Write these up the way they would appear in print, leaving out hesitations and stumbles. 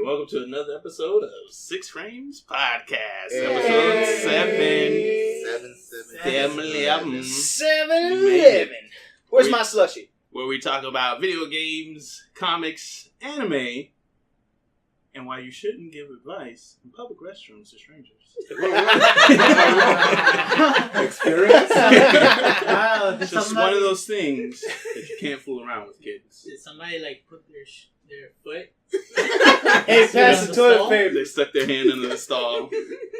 welcome to another episode of SiXFramesPodcast. Episode 711. 711. Where's my slushie? Where we talk about video games, comics, anime, and why you shouldn't give advice in public restrooms to strangers. Experience? Wow, It's just one of those things that you can't fool around with kids. Did somebody put their foot? Hey, pass the toilet paper. They stuck their hand under the stall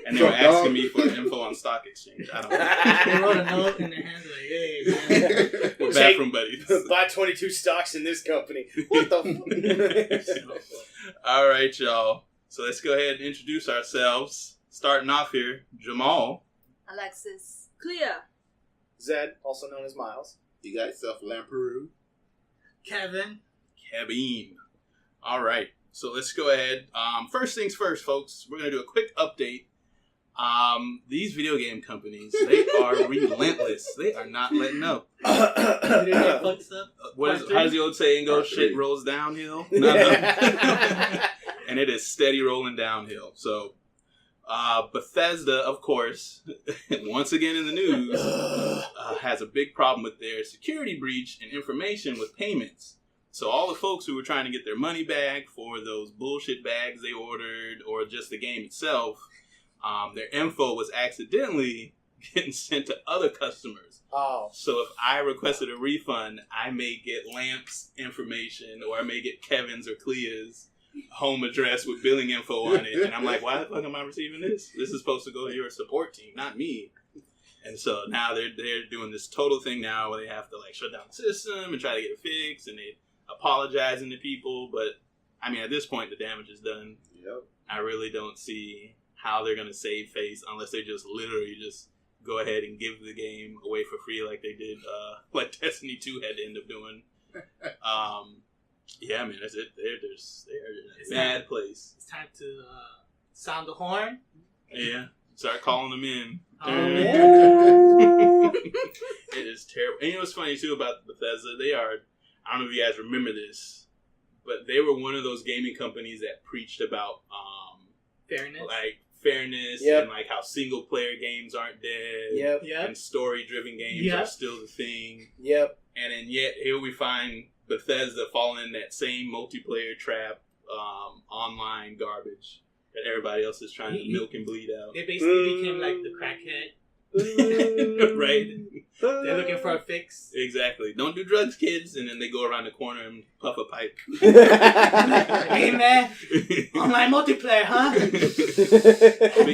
and they were asking me for info on stock exchange. I don't know. They wrote a note in their hands hey, man. We're bathroom buddies. Buy 22 stocks in this company. What the fuck? All right, y'all. So let's go ahead and introduce ourselves. Starting off here, Jamal. Alexis. Clea. Zed, also known as Miles. You got yourself Lamperu. Kevin. All right. So let's go ahead. First things first, folks. We're going to do a quick update. These video game companies, they are relentless. They are not letting up. Did they get fucked up? How does the old saying go? Shit rolls downhill. No. And it is steady rolling downhill. So, Bethesda, of course, once again in the news, has a big problem with their security breach and information with payments. So all the folks who were trying to get their money back for those bullshit bags they ordered or just the game itself, their info was accidentally getting sent to other customers. Oh. So if I requested a refund, I may get Lamp's information or I may get Kevin's or Clea's home address with billing info on it. And I'm like, why the fuck am I receiving this? This is supposed to go to your support team, not me. And so now they're doing this total thing now where they have to shut down the system and try to get it fixed, and they apologizing to people. But I mean, at this point, the damage is done. Yep. I really don't see how they're going to save face unless they just literally just go ahead and give the game away for free like they did, like Destiny 2 had to end up doing. Yeah, man, that's it. They're in a bad place. It's time to sound the horn. Yeah, start calling them in. Oh, It is terrible. And you know what's funny too about Bethesda? They are, I don't know if you guys remember this, but they were one of those gaming companies that preached about fairness Yep. and how single player games aren't dead. Yep. And story driven games are still the thing. Yep. And then yet here we find Bethesda falling in that same multiplayer trap, online garbage that everybody else is trying to milk and bleed out. They basically became like the crackhead. Right? They're looking for a fix. Exactly. Don't do drugs, kids. And then they go around the corner and puff a pipe. Hey man, online multiplayer, huh?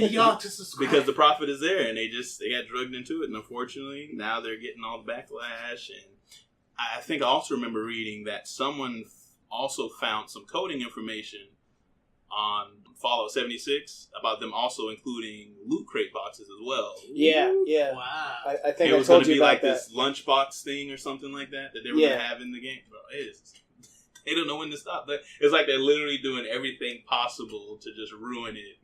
Y'all to subscribe. Because the profit is there, and they got drugged into it, and unfortunately now they're getting all the backlash. And I think I also remember reading that someone also found some coding information on Fallout 76 about them also including loot crate boxes as well. Yeah. Wow. I think it I was told going to you be about that. this lunchbox thing or something like that they were going to have in the game. Bro, they don't know when to stop. It's like they're literally doing everything possible to just ruin it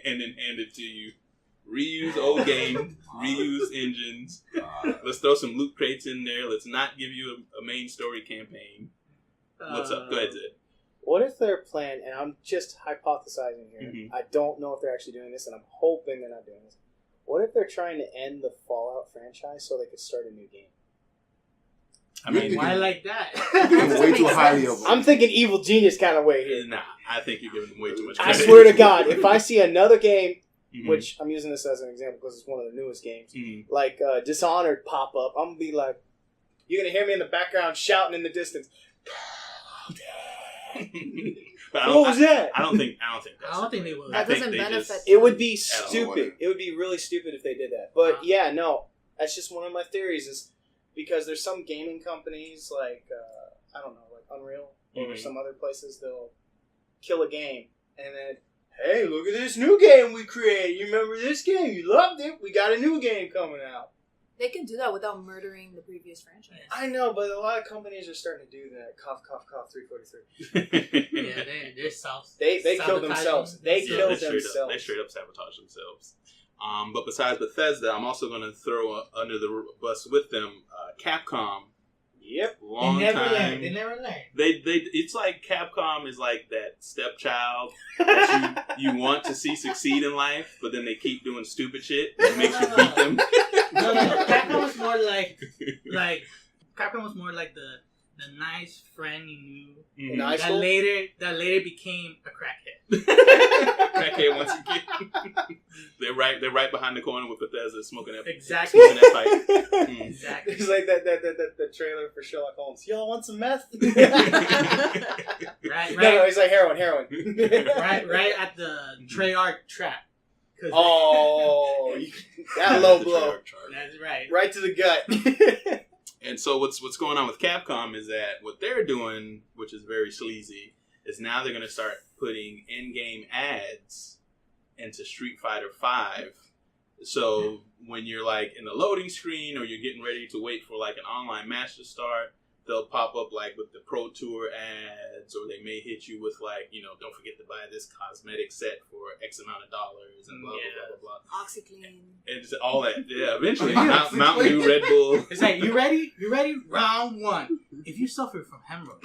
and then hand it to you. Reuse old game, reuse engines. Let's throw some loot crates in there. Let's not give you a main story campaign. What's up? Go ahead, Zed. What if their plan, and I'm just hypothesizing here, I don't know if they're actually doing this, and I'm hoping they're not doing this. What if they're trying to end the Fallout franchise so they could start a new game? I mean, why like that? You're way too highly of them. I'm thinking evil genius kind of way here. Nah, I think you're giving them way too much I credit. swear to God, if I see another game, which I'm using this as an example because it's one of the newest games, like Dishonored pop up, I'm going to be like, you're going to hear me in the background shouting in the distance. What was that? I don't think they would. That doesn't benefit. It would be stupid. It would be really stupid if they did that. But yeah, no, that's just one of my theories. Is because there's some gaming companies like I don't know, like Unreal or some other places, they'll kill a game and then, hey, look at this new game we created. You remember this game? You loved it. We got a new game coming out. They can do that without murdering the previous franchise. I know, but a lot of companies are starting to do that. Cough, cough, cough. 343. Yeah, they're self. They killed themselves. They killed themselves. They straight up sabotage themselves. But besides Bethesda, I'm also going to throw under the bus with them Capcom Yep. Long They never time. learn. They never learn. It's like Capcom is like that stepchild that you want to see succeed in life, but then they keep doing stupid shit that makes you beat them. No. Capcom was more like Capcom was more like the nice friend you knew In high that school? later became a crackhead. Crackhead once again. They're right behind the corner with Bethesda smoking that Exactly. smoking that pipe. Exactly. It's like the trailer for Sherlock Holmes. Y'all want some meth? Right. No, he's like heroin. right at the Treyarch trap. Oh, that low blow. That's right. Right to the gut. And so what's going on with Capcom is that what they're doing, which is very sleazy, is now they're going to start putting in-game ads into Street Fighter V. So when you're like in the loading screen or you're getting ready to wait for like an online match to start, they'll pop up like with the Pro Tour ads, or they may hit you with like, don't forget to buy this cosmetic set for X amount of dollars and blah, blah, blah, blah. OxyClean. And just all that. Yeah, eventually. Mountain Dew, Red Bull. It's like, you ready? You ready? Round 1. If you suffer from hemorrhoids.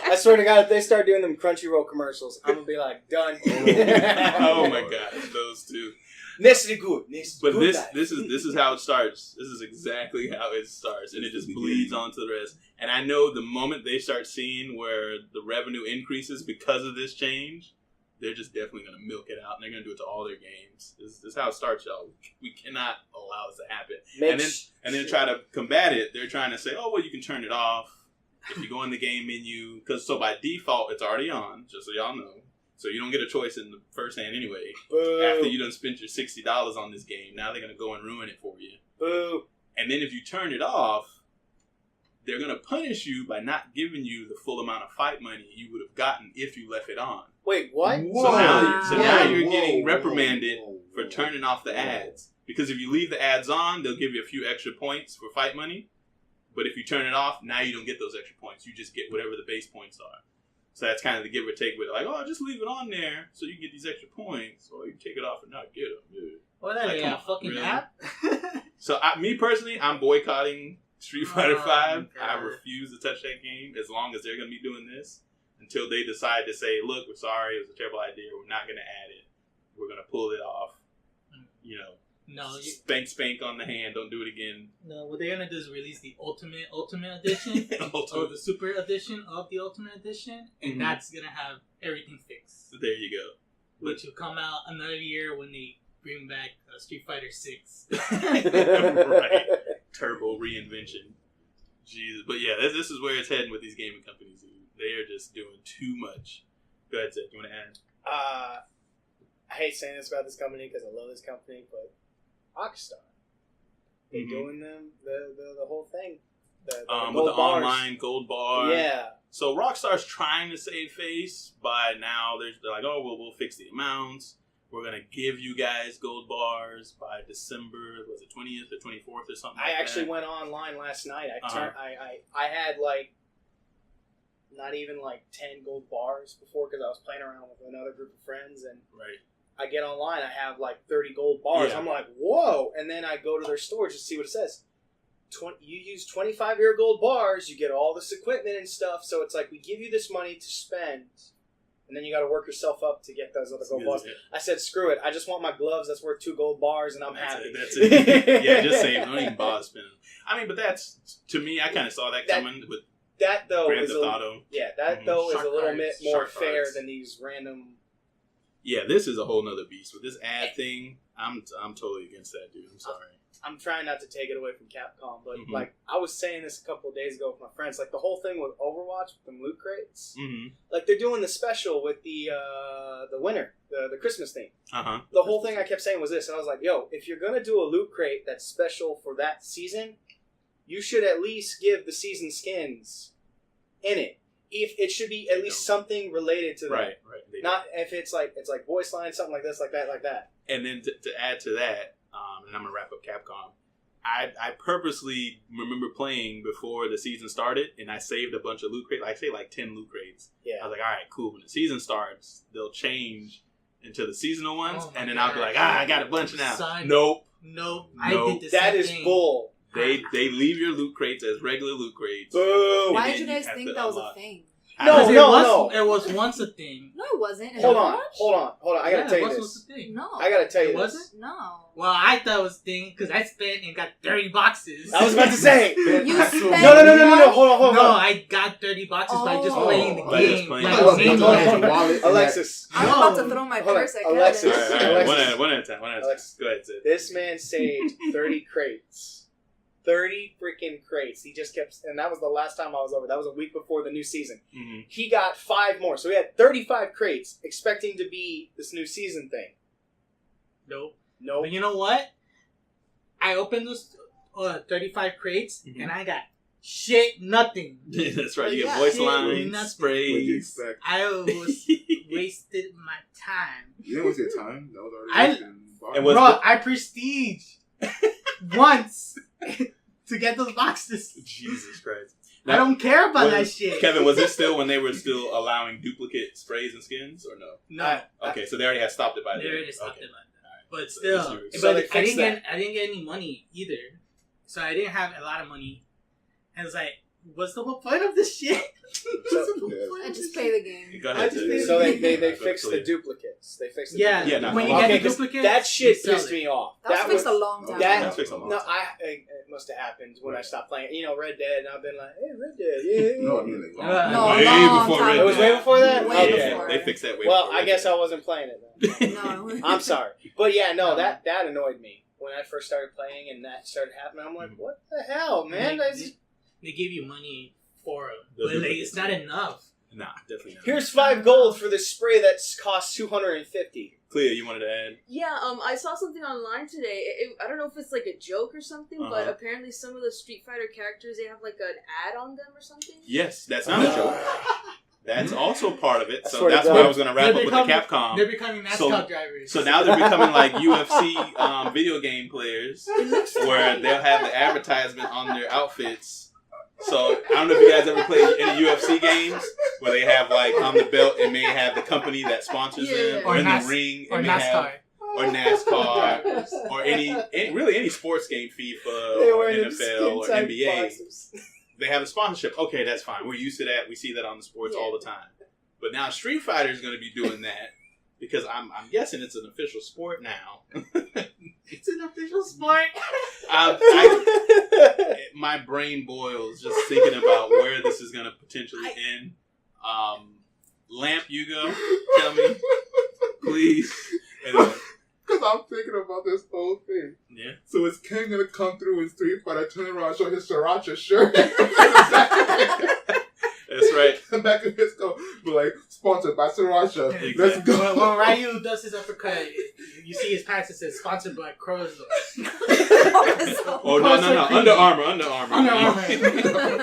I swear to God, if they start doing them Crunchyroll commercials, I'm going to be like, done. Oh my God, those two. This is good. But this is how it starts. This is exactly how it starts, and it just bleeds onto the rest. And I know the moment they start seeing where the revenue increases because of this change, they're just definitely going to milk it out, and they're going to do it to all their games. This is how it starts, y'all. We cannot allow this to happen. And then try to combat it. They're trying to say, oh, well, you can turn it off if you go in the game menu, so by default it's already on. Just so y'all know. So you don't get a choice in the first hand anyway. Boo. After you done spent your $60 on this game, now they're going to go and ruin it for you. Boo. And then if you turn it off, they're going to punish you by not giving you the full amount of fight money you would have gotten if you left it on. Wait, what? So now you're getting Whoa. reprimanded for turning off the ads. Because if you leave the ads on, they'll give you a few extra points for fight money. But if you turn it off, now you don't get those extra points. You just get whatever the base points are. So that's kind of the give or take with it. Like, oh, just leave it on there so you get these extra points. Or you take it off and not get them. Yeah. What are they, Come a on, fucking really? app? So me personally, I'm boycotting Street Fighter V. God. I refuse to touch that game as long as they're going to be doing this. Until they decide to say, look, we're sorry, it was a terrible idea. We're not going to add it. We're going to pull it off. No, Spank on the hand. Don't do it again. No, what they're gonna do is release the Ultimate Edition, or the Super Edition of the Ultimate Edition, and that's gonna have everything fixed. There you go. Which will come out another year when they bring back Street Fighter 6. Right. Turbo reinvention. Jesus. But yeah, this is where it's heading with these gaming companies. They are just doing too much. Go ahead, Seth. You want to add? I hate saying this about this company because I love this company, but Rockstar, they're doing them the whole thing. The with the bars. online gold bar. Yeah. So Rockstar's trying to save face by now. They're like, oh, well, we'll fix the amounts. We're gonna give you guys gold bars by December. Was it 20th or 24th or something? I actually went online last night. I had like not even like 10 gold bars before because I was playing around with another group of friends, and I get online, I have like 30 gold bars. Yeah. I'm like, whoa! And then I go to their store just to see what it says. You use 25-year gold bars, you get all this equipment and stuff. So it's like, we give you this money to spend, and then you got to work yourself up to get those other gold bars. I said, screw it. I just want my gloves that's worth 2 gold bars, and I'm happy. That's it. Yeah, just save. Don't even bother spending. I mean, but that's, to me, I kind of saw that coming with that though Grand is Theft Auto. Yeah, that though is a little bit more fair cards. than these random. Yeah, this is a whole nother beast. With this ad thing, I'm totally against that, dude. I'm sorry. I'm trying not to take it away from Capcom, but like I was saying this a couple of days ago with my friends, like the whole thing with Overwatch with them loot crates, like they're doing the special with the winter, the Christmas theme. The whole thing I kept saying was this, and I was like, yo, if you're gonna do a loot crate that's special for that season, you should at least give the season skins in it. If it should be at least something related to that. Right. Not if it's like voice line, something like this, like that. And then to add to that, and I'm gonna wrap up Capcom. I purposely remember playing before the season started, and I saved a bunch of loot crates. I saved like 10 loot crates. Yeah. I was like, all right, cool. When the season starts, they'll change into the seasonal ones, and then I'll be like, I got a bunch now. Nope. I did the same That is thing. bull. They leave your loot crates as regular loot crates. Boom. Why And did you then guys have think to that was a unlock. thing? No. It was once a thing. No, it wasn't. Hold on. I gotta tell you it this. was a thing. No. I gotta tell you It this. wasn't? No. Well, I thought it was a thing because I spent and got 30 boxes. I was about to say. You spent No. Hold on. No, I got 30 boxes by just playing the By just game. playing Like, the same game. way. Alexis. I was about to throw my Hold on. purse at Alexis. Kevin. All right. Alexis. One at a time. Alexis. Go ahead, Sid. This man saved 30 crates. 30 freaking crates. He just kept, and that was the last time I was over. That was a week before the new season. Mm-hmm. He got 5 more. So he had 35 crates expecting to be this new season thing. Nope. Nope. But you know what? I opened those 35 crates Mhm. and I got nothing. That's right. You Yeah. get voice Shit, lines, nothing. What do you sprays. expect? I was wasted my time. You didn't waste your time. That was I- already wasted. And was Bro, the- I prestige once to get those boxes. Jesus Christ. I don't care about Was- that shit. Kevin, was it still when they were still allowing duplicate sprays and skins, or no? No, Okay, so they already had stopped it by they then. already stopped Okay. it like that. But So still, this year- So but they I fixed didn't get any money either. So I didn't have a lot of money. And it's like, what's the whole point of this shit? I just play the game. Go I ahead. just Sid. made- So they Go fixed the ahead. duplicates. They fixed the Yeah, Yeah, duplicates. no, when you okay, get the 'cause duplicates, that shit you sell pissed it. me off. That was fixed a long time That- ago. That's fixed a long No, time. it must have happened when I stopped playing. You know, Red Dead, and I've been like, hey, Red Dead, yeah. No, I mean, like, No, way long before time Red It was Dead. way before that? Way Okay. before. They fixed that way Well, before I Red guess Dead. I wasn't playing it then. No. I'm sorry. But yeah, no, No. that annoyed me. When I first started playing and that started happening, I'm like, what the hell, man? They give you money for it, The but like, duplicates. it's not enough. Nah, definitely not. Here's 5 gold for this spray that costs 250. Clea, you wanted to add? Yeah, I saw something online today. I don't know if it's like a joke or something, but Uh-huh. apparently some of the Street Fighter characters, they have like an ad on them or something. Yes, that's not a joke. That's also part of it. I So swear to that's God. why I was going to wrap They're up with the becoming- They're Capcom. becoming NASCAR So- drivers. So now they're becoming like UFC video game players, where they'll have the advertisement on their outfits. So I don't know if you guys ever played any UFC games where they have like on the belt it may have the company that sponsors them, Yeah. or in NAS- the ring it or may NASCAR. have, or NASCAR, or any sports game, FIFA They or wear them NFL or skin-tight NBA. boxers. They have a sponsorship. Okay, that's fine. We're used to that. We see that on the sports all the time. But now Street Fighter is going to be doing that because I'm guessing it's an official sport now. It's an official sport. My brain boils just thinking about where this is going to potentially end. Lamp, you go. Tell me, please. Anyway, Because I'm thinking about this whole thing. yeah. So is Ken going to come through in Street Fighter, turn around, show his Sriracha shirt? That's right. Come back and just go, be like, sponsored by Sriracha. Exactly. Let's go. When Ryu does his uppercut, you see his pants that says sponsored by Crows. Oh, no. Under Armour. Under Armour.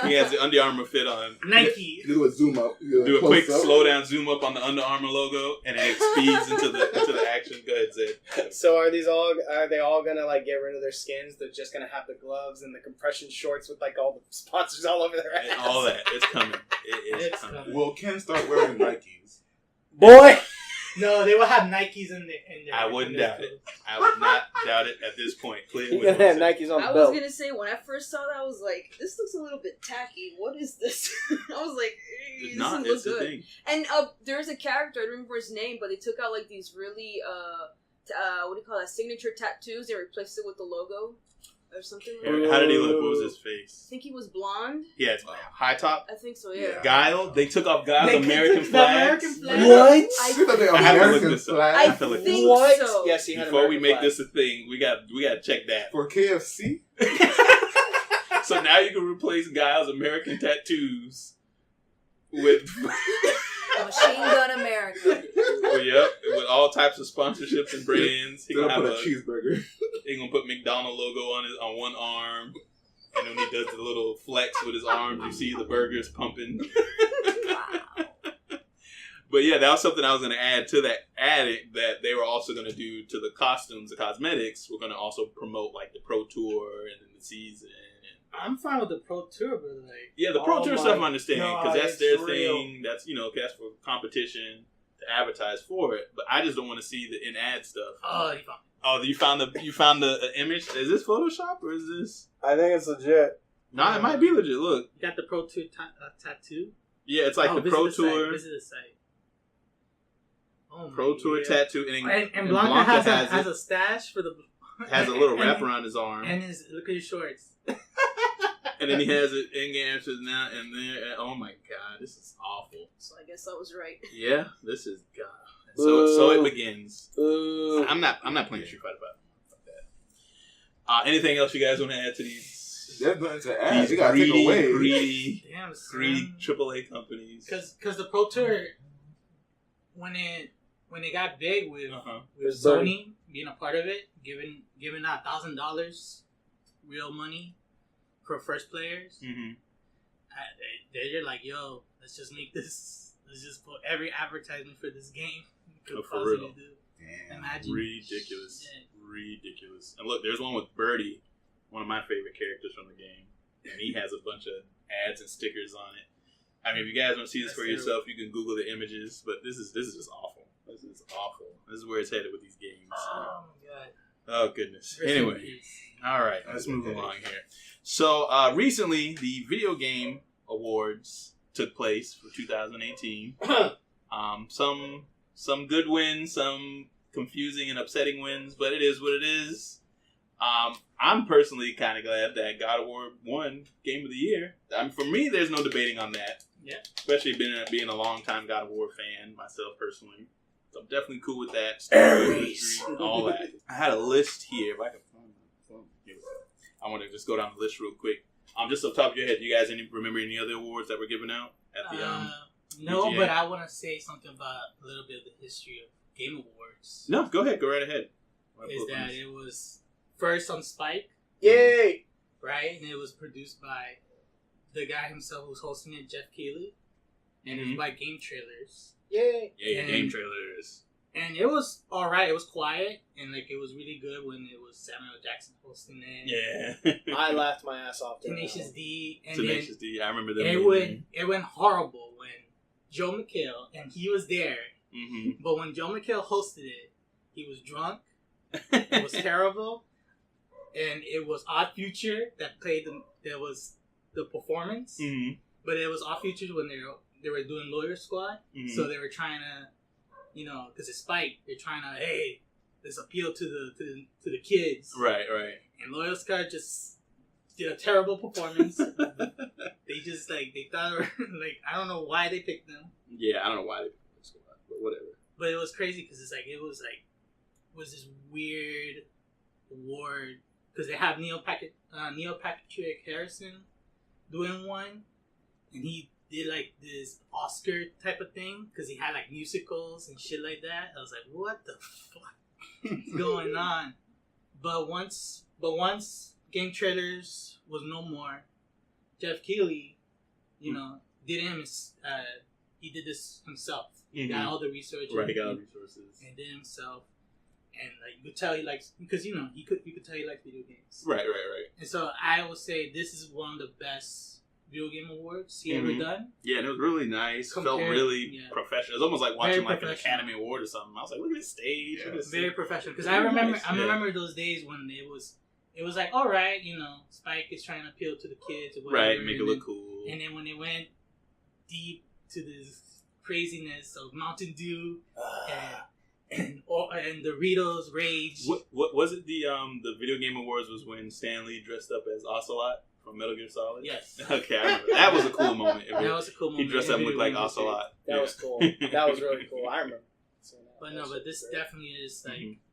He has the Under Armour fit on. Nike. Do a zoom up. Do a quick slow down zoom up on the Under Armour logo, and then it speeds into the action. Go ahead, Zed. So are they all gonna like get rid of their skins? They're just gonna have the gloves and the compression shorts with like all the sponsors all over their ass. And all that. It's coming. It is It's coming. coming. Will Ken start wearing Nikes? Boy, No, they will have Nikes in their. I wouldn't in their doubt it. clothes. I would not doubt it at this point. Clear. you're gonna have Nikes on I the was belt. gonna say, when I first saw that, I was like, this looks a little bit tacky. What is this? I was like, It's this not. doesn't It's look the good. thing. And there's a character, I don't remember his name, but they took out like these really, what do you call that, signature tattoos and replaced it with the logo or something like that. How did he look? What was his I face? think he was blonde. Yeah, it's high top. I think so, yeah. Guile. They took off Guile's They American took the flags. American flag. What? You know the I have to look American this up. flag I feel like think What? so. Yes, he had Before we American make flag. this a thing, we got to check that. for KFC? So now you can replace Guile's American tattoos with Machine Gun America. with all types of sponsorships and brands. He Then gonna I have put a cheeseburger. He gonna put McDonald logo on one arm, and when he does the little flex with his arms, you see the burgers pumping. But yeah, that was something I was gonna add to that. Added that they were also gonna do to the costumes, the cosmetics. We're gonna also promote like the Pro Tour and then the season. I'm fine with the Pro Tour, but like. Yeah, the Pro Oh Tour my stuff I understand because God, that's their it's real. thing. That's that's for competition. to advertise for it, but I just don't want to see the in-ad stuff. Oh, you found it. Oh, you found the image? Is this Photoshop or is this? I think it's legit. No, it might be legit. Look. You got the Pro Tour tattoo? Yeah, it's like the Pro Tour. Visit the site. Oh, Pro Tour tattoo. And Blanca has a stash for the... Has a little wrap around his arm. And look at his shorts. And then he has it in-game answers now and there. Oh my god, this is awful. So I guess I was right. Yeah, this is god. So it begins. I'm not playing Street Fighter 5. Fuck that. Anything else you guys want to add to these? There's nothing to add. These You gotta take away. greedy Damn, AAA companies. Because the Pro Tour, when it got big with With Sony being a part of it, giving out $1,000 real money for first players, they're like, yo, let's just make this. Let's just put every advertisement for this game. For real. Damn. Imagine. Ridiculous. Shit. Ridiculous. And look, there's one with Birdie, one of my favorite characters from the game. And he has a bunch of ads and stickers on it. I mean, if you guys want to see this for yourself, you can Google the images. But this is just awful. This is awful. This is where it's headed with these games. Oh, my God. Oh, goodness. Anyway. All right. Let's move along here. So, recently, the Video Game Awards took place for 2018. Some good wins, some confusing and upsetting wins, but it is what it is. I'm personally kind of glad that God of War won Game of the Year. For me, there's no debating on that. Yeah. Especially being a long-time God of War fan myself personally. So I'm definitely cool with that. Aries. All that. I had a list here. If I could find my phone. I want to just go down the list real quick. Just off the top of your head, do you guys remember any other awards that were given out at the No, VGA? but I want to say something about a little bit of the history of Game Awards. No, go ahead. Go right ahead. Is that it was first on Spike, Yay! right? And it was produced by the guy himself who's hosting it, Jeff Keighley. And it was by Game Trailers. Yay! Yeah, game trailers. And it was alright. It was quiet. And like it was really good when it was Samuel Jackson hosting it. Yeah. I laughed my ass off. Tenacious D. And Tenacious D. I remember them. it went horrible when Joe McHale, and he was there. Mm-hmm. But when Joe McHale hosted it, he was drunk. It was terrible. And it was Odd Future that played that was the performance. Mm-hmm. But it was Odd Future when they were doing Lawyer Squad. Mm-hmm. So they were trying to, because it's Spike, they're trying to, hey, let's appeal to the kids. Right. And Lawyer Squad just did a terrible performance. They just they thought I don't know why they picked them. Yeah, I don't know why they picked this squad, but whatever. But it was crazy because it was this weird award because they have Neil Patrick Harrison doing one, and he did this Oscar type of thing because he had musicals and shit like that. I was like, what the fuck is going on? But once Game Trailers was no more, Jeff Keighley, he did this himself. He got all the research. Right, he got all the resources. And did it himself. And you could tell he likes, because you could tell he likes video games. Right. And so I would say this is one of the best video game awards he ever done. Yeah, and it was really nice. Felt really professional. It was almost like watching an Academy Award or something. I was like, look at this stage. Yeah. Very professional. Because I remember those days when it was like, all right, Spike is trying to appeal to the kids or whatever. Right, make it look cool. And then when it went deep to this craziness of Mountain Dew and Doritos Rage. What was it? The Video Game Awards was when Stan Lee dressed up as Ocelot from Metal Gear Solid. Yes. Okay, I remember. That was a cool moment. That was a cool moment. He dressed up and looked like Ocelot. That was cool. That was really cool. I remember. But this definitely is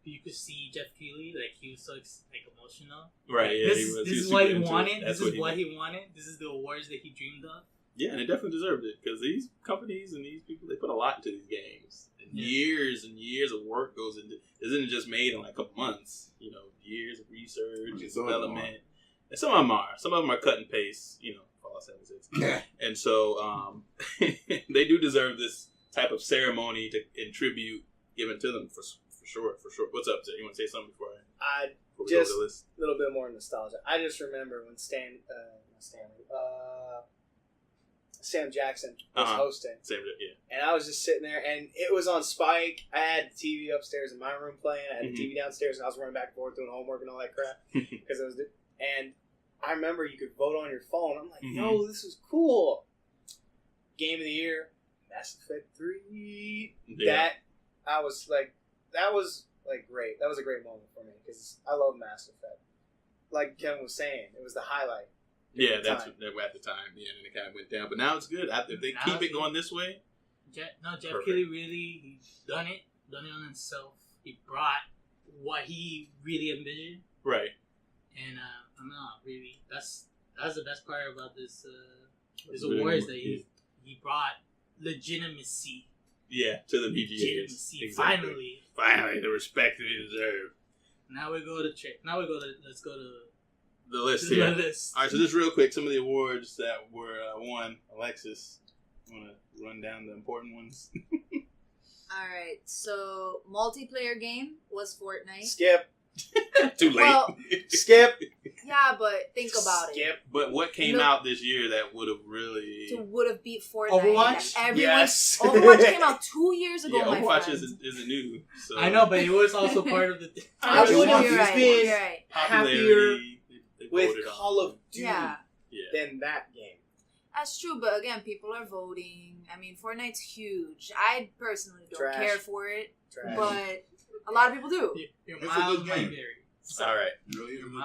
you could see Jeff Keighley he was so emotional. Right. Yeah. This is what he wanted. This is what he wanted. This is the awards that he dreamed of. Yeah, and it definitely deserved it because these companies and these people, they put a lot into these games. And years and years of work goes into it. Isn't just made in a couple months. Years of research and development. And some of them are cut and paste. Fallout 76. And so they do deserve this type of ceremony and tribute given to them for sure. What's up, Zay? You want to say something before we just go to the list? A little bit more nostalgia. I just remember when Sam Jackson was hosting. And I was just sitting there, and it was on Spike. I had the TV upstairs in my room playing. I had the TV downstairs, and I was running back and forth doing homework and all that crap. Because it was, and I remember you could vote on your phone. I'm like, yo, this is cool. Game of the year, Mass Effect 3. Yeah. That was great. That was a great moment for me because I love Mass Effect. Like Kevin was saying, it was the highlight. Yeah, that's at the time. Yeah, and it kind of went down, but now it's good. If they keep it going this way, Jeff Keighley really done it on himself. He brought what he really envisioned, right? And I'm not really. That's the best part about this awards that he brought legitimacy. Yeah, to the VGAs. Exactly. Finally, the respect they deserve. Let's go to the list here. All right, so just real quick, some of the awards that were won. Alexis, you want to run down the important ones? All right, so multiplayer game was Fortnite. Skip. Too late. Well, skip. Yeah, but think about it. But what came out this year that would have beat Fortnite? Overwatch? Yes. Overwatch came out 2 years ago, my Overwatch friend. isn't new. So. I know, but it was also part of the... You're right. Happier with Call of Duty than that game. That's true, but again, people are voting. I mean, Fortnite's huge. I personally don't care for it, but a lot of people do. Your miles might vary. All right.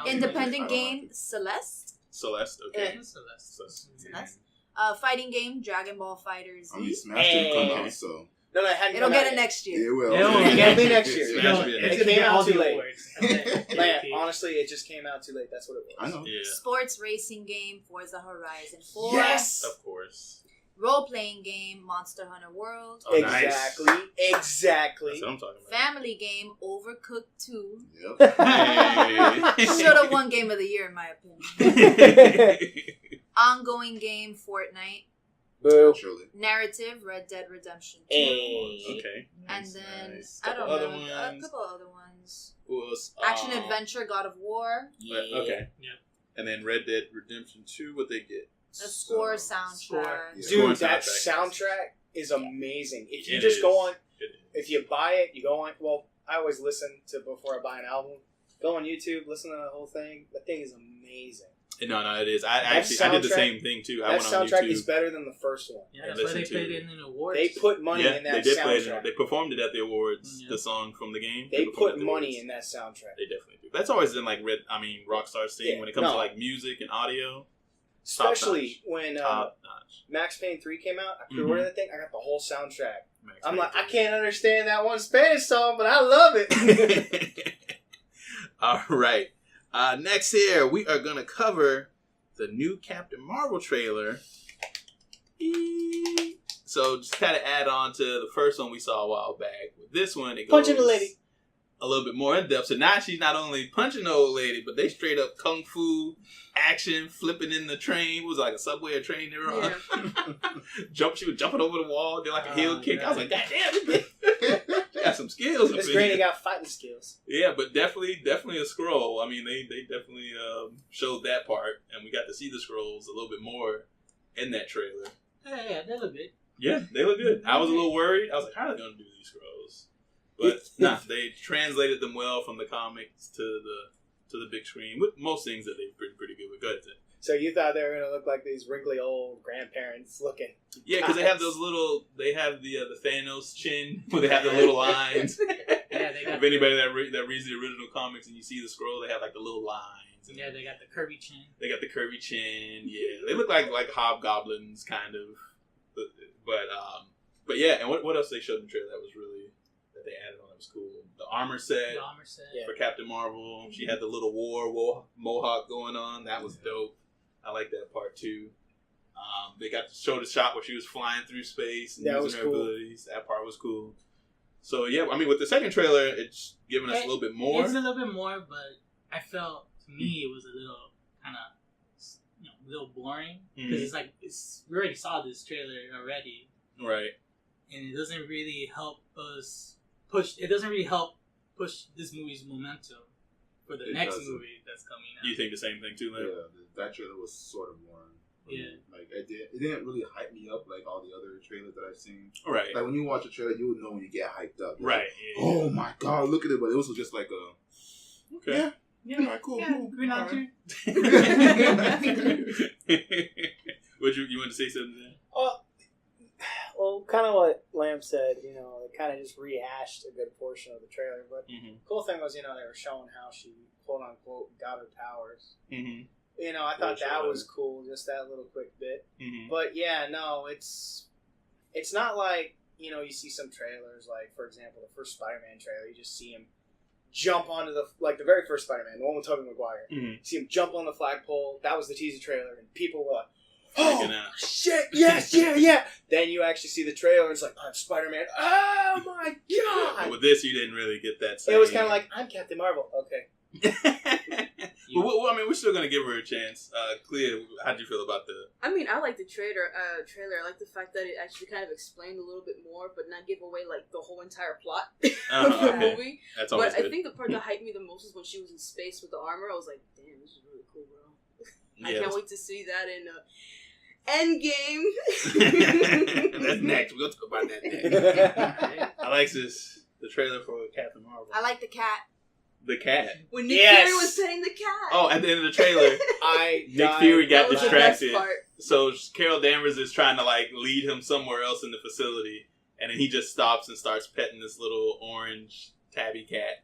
Independent game, Celeste. Okay. Celeste. Fighting game, Dragon Ball FighterZ. I mean, Smash didn't come out, so... No, it'll get it next year. It will. It'll be next year. It came out too late. Honestly, it just came out too late. That's what it was. I know. Yeah. Sports racing game, Forza Horizon 4. Yes! Of course. Role-playing game, Monster Hunter World. Oh, exactly. Nice. Exactly. That's what I'm talking about. Family game, Overcooked 2. Yep. Should have won Game of the Year, in my opinion. Ongoing game, Fortnite. Boo. Narrative, Red Dead Redemption 2. Okay. And then, nice. I don't know, a couple other ones. Action Adventure, God of War. Okay. Yeah. And then Red Dead Redemption 2, what they get? The score soundtrack. Dude, that soundtrack is amazing. If you just go on, if you buy it, you go on. Well, I always listen to before I buy an album. Go on YouTube, listen to the whole thing. The thing is amazing. No, it is. I did the same thing too. That soundtrack is better than the first one. Yeah, that's why they played it in the awards. They put money in that soundtrack. They performed it at the awards. The song from the game. They put money in that soundtrack. They definitely do. That's always been like Rockstar's thing when it comes to like music and audio. Especially when Max Payne 3 came out, I pre-ordered that thing. I got the whole soundtrack. I'm like, I can't understand that one Spanish song, but I love it. All right. Next here, we are going to cover the new Captain Marvel trailer. So just kind of add on to the first one we saw a while back. With this one, it goes punching the lady a little bit more in depth. So now she's not only punching the old lady, but they straight up kung fu action, flipping in the train. It was like a subway or train they were on. She was jumping over the wall, did like a heel kick. I was like, God damn, she got some skills. This granny got fighting skills. Yeah, but definitely a scroll. I mean, they definitely showed that part, and we got to see the scrolls a little bit more in that trailer. Yeah, they look good. Yeah, they look good. I was a little worried. I was like, how are they going to do these scrolls? But they translated them well from the comics to the big screen with most things that they've been pretty good with. Go ahead, Tim. So you thought they were going to look like these wrinkly old grandparents looking? Yeah, because they have those little. They have the Thanos chin where they have the little lines. If anybody that reads the original comics and you see the scroll, they have like the little lines. And they got the curvy chin. They got the curvy chin. Yeah, they look like hobgoblins kind of. But yeah, and what else they showed in the trailer that was really that they added on that was cool? The armor set for Captain Marvel. She had the little war mohawk going on. That was dope. I like that part too. They got to show the shot where she was flying through space and using her abilities. That part was cool. So yeah, I mean, with the second trailer, it's giving us a little bit more. It's a little bit more, but I felt to me it was a little kind of a little boring because it's like we already saw this trailer already, right? And it doesn't really help us push. It doesn't really help push this movie's momentum for the next movie that's coming out. You think the same thing too, man? Yeah, that trailer was sort of boring. me. Like it didn't really hype me up like all the other trailers that I've seen. Right. Like when you watch a trailer, you would know when you get hyped up. Right. Like, oh my god, look at it! But it was just like a okay. Yeah, right, cool. Green Lantern. Would you want to say something there? Well, kind of what Lamb said, it kind of just rehashed a good portion of the trailer. But cool thing was, they were showing how she, quote unquote, got her powers. I thought that was cool, just that little quick bit. But yeah, no, it's not like, you see some trailers, like, for example, the first Spider-Man trailer, you just see him jump onto the very first Spider-Man, the one with Tobey Maguire. You see him jump on the flagpole. That was the teaser trailer, and people were like, oh, shit, yes, yeah. Then you actually see the trailer, and it's like, I'm Spider-Man. Oh, my God. With this, you didn't really get that same. It was kind of like, I'm Captain Marvel. Okay. Well, I mean, we're still going to give her a chance. Clea, how'd you feel about the... I mean, I like the trailer. I like the fact that it actually kind of explained a little bit more, but not give away, like, the whole entire plot of the movie. That's always good. I think the part that hyped me the most is when she was in space with the armor. I was like, damn, this is really cool, bro. I can't wait to see that in Endgame. That's next. We'll talk about that next. Alexis, the trailer for Captain Marvel. I like the cat. The cat. When Nick Fury was petting the cat. Oh, at the end of the trailer, Nick Fury got distracted. So Carol Danvers is trying to lead him somewhere else in the facility, and then he just stops and starts petting this little orange tabby cat.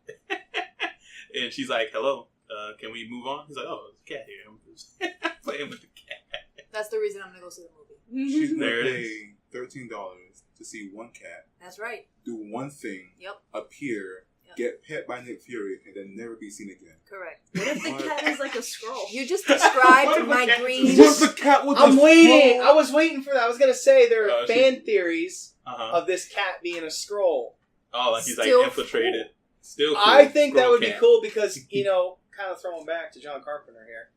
And she's like, "Hello, can we move on?" He's like, "Oh, there's a cat here. I'm just playing with the cat." That's the reason I'm gonna go see the movie. She's gonna pay $13 to see one cat. That's right. Do one thing. Yep. Appear. Get pet by Nick Fury and then never be seen again. Correct. What if the cat is like a scroll? You just described my dreams. What's the cat with I'm waiting. I was waiting for that. I was going to say there are fan theories of this cat being a scroll. Oh, like he's infiltrated. Still cool. I think that would be cool because, kind of throwing back to John Carpenter here.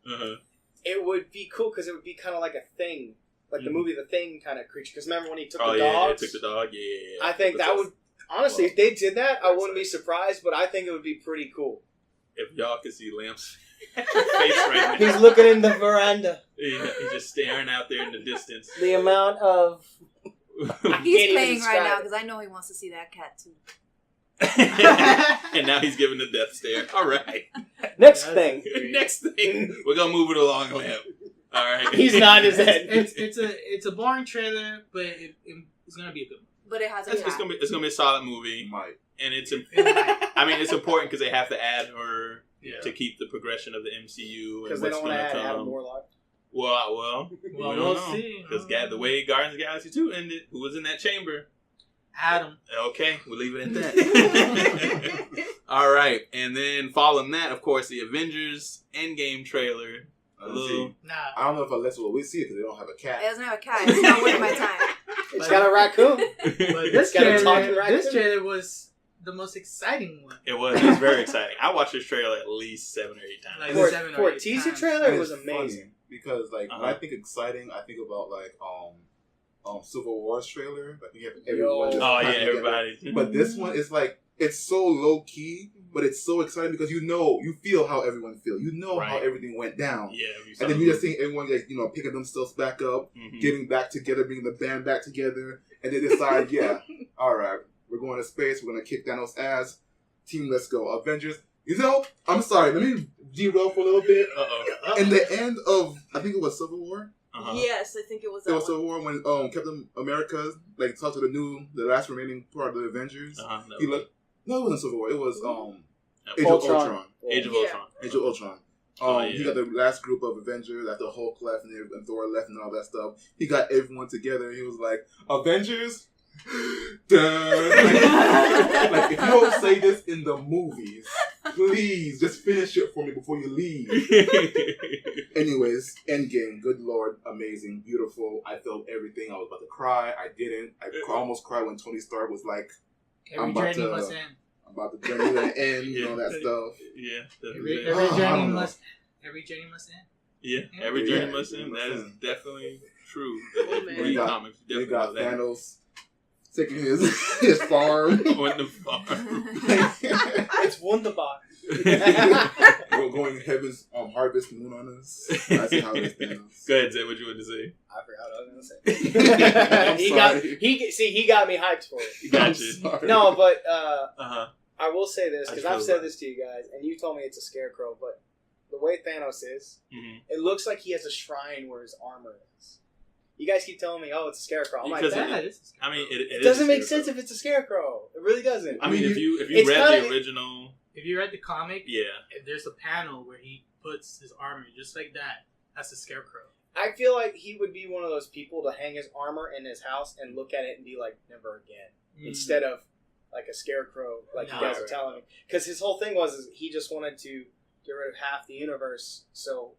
It would be cool because it would be kind of like a thing. Like the movie The Thing kind of creature. Because remember when he took the dogs? Yeah, he took the dog. Yeah. I think that would... Honestly, if they did that, I wouldn't be surprised, but I think it would be pretty cool. If y'all could see Lamp's face right now. He's looking in the veranda. He's just staring out there in the distance. The amount of... He's playing right now because I know he wants to see that cat too. And now he's giving the death stare. All right. Next thing. We're going to move it along, Lamp. All right. He's nodding his head. It's a boring trailer, but it's going to be a good one. But it has a cat. It's gonna be a solid movie. Might. And it's it's important because they have to add her to keep the progression of the MCU and what's going to come. Adam Warlock. Well, we'll see. Because the way Guardians of the Galaxy 2 ended, who was in that chamber? Adam. Okay, we'll leave it at that. All right, and then following that, of course, the Avengers Endgame trailer. I don't know if Alexa will see it because they don't have a cat. It doesn't have a cat. It's not worth my time. It's got a raccoon. But this trailer was the most exciting one. It was very exciting. I watched this trailer at least 7 or 8 times. For a teaser trailer, it was amazing. Because when I think exciting, I think about Civil War's trailer. Like you have everyone. Everybody. But this one is it's so low key, but it's so exciting because you feel how everyone feels. You know how everything went down. Yeah. And then you just see everyone picking themselves back up, getting back together, bringing the band back together, and they decide, all right, we're going to space. We're going to kick Thanos' ass. Team, let's go. Avengers. I'm sorry. Let me derail for a little bit. In the end of, I think it was Civil War. Yes, I think it was. It was Civil War when Captain America talked to the last remaining part of the Avengers. He looked. No, it wasn't Civil War. It was Age of Ultron. Age of Ultron. He got the last group of Avengers after Hulk left and Thor left and all that stuff. He got everyone together. He was like, Avengers? If you don't say this in the movies, please just finish it for me before you leave. Anyways, Endgame, good Lord, amazing, beautiful. I felt everything. I was about to cry. I didn't. I almost cried when Tony Stark was like, I'm about to journey to end and all that stuff. Yeah. Every journey must end. Yeah, every journey must end. That is definitely true. We got Thanos taking his farm. On the farm. It's wunderbar. We're going heaven's harvest moon on us. That's how it stands. Go ahead, Zay. What you want to say? I forgot what I was gonna say. He got me hyped for it. Gotcha. No, but I will say this because I've said this to you guys, and you told me it's a scarecrow. But the way Thanos is, it looks like he has a shrine where his armor is. You guys keep telling me, "Oh, it's a scarecrow." I'm like, it doesn't make sense if it's a scarecrow. It really doesn't. I mean, if you read the original, if you read the comic, yeah, there's a panel where he puts his armor just like that. That's a scarecrow. I feel like he would be one of those people to hang his armor in his house and look at it and be like, "Never again," instead of like a scarecrow, like you guys are telling me. Because his whole thing was he just wanted to get rid of half the universe, so.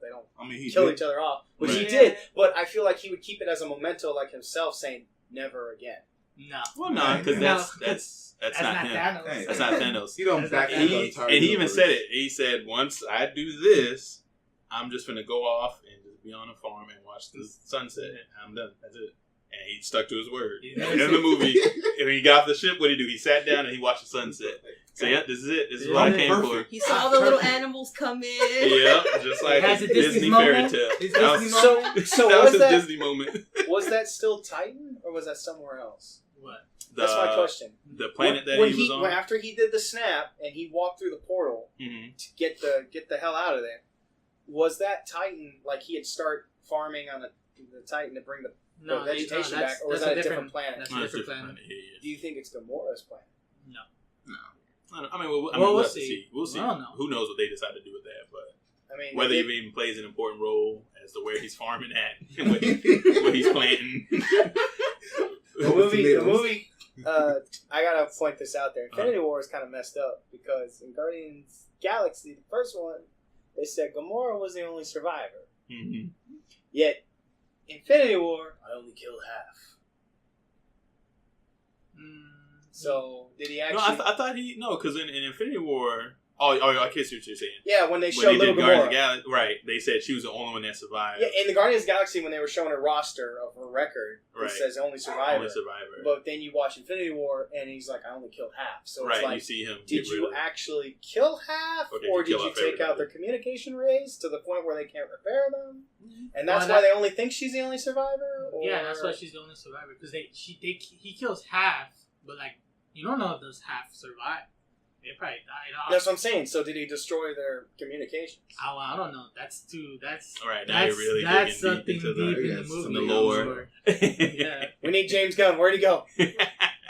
They don't kill each other off, which he did. But I feel like he would keep it as a memento, like himself, saying "never again." No, well, no, because that's not him. Thanos. That's not Thanos. He don't back and he even said it. He said, "Once I do this, I'm just gonna go off and just be on a farm and watch the sunset. And I'm done. That's it." And he stuck to his word. And in the movie, when he got off the ship, what did he do? He sat down and he watched the sunset. So yeah, this is it. This is what I came for. He saw the little animals come in. Yeah, just like a Disney fairy tale. So that was his Disney moment. Was that still Titan or was that somewhere else? What? That's my question. The planet that he was on. After he did the snap and he walked through the portal to get the hell out of there, was that Titan like he had started farming on the Titan to bring the vegetation back, or was that a different planet? That's a different planet. Do you think it's Gamora's planet? No. I mean, we'll see. We'll see. Know. Who knows what they decide to do with that? But whether he even plays an important role as to where he's farming at and what he's planting. The movie. I gotta point this out there. Infinity War is kind of messed up because in Guardians Galaxy, the first one, they said Gamora was the only survivor. Mm-hmm. Yet, Infinity War, I only killed half. So, did he actually... No, I thought because in Infinity War... Oh, I guess what you're saying. Yeah, when they showed little Gamora. Right, they said she was the only one that survived. Yeah, in the Guardians of the Galaxy, when they were showing a roster of her record, it says only survivor. Only survivor. But then you watch Infinity War, and he's like, I only killed half. So it's like, you see him did you actually kill half? Or did you take out their communication rays to the point where they can't repair them? And that's why they only think she's the only survivor? Or... Yeah, that's why she's the only survivor. Because he kills half, but you don't know if those half survive. They probably died off. That's what I'm saying. So did he destroy their communications? Oh, I don't know. That's all right. Now you're really that's digging something deep in the movie. The lore. Yeah. We need James Gunn. Where'd he go?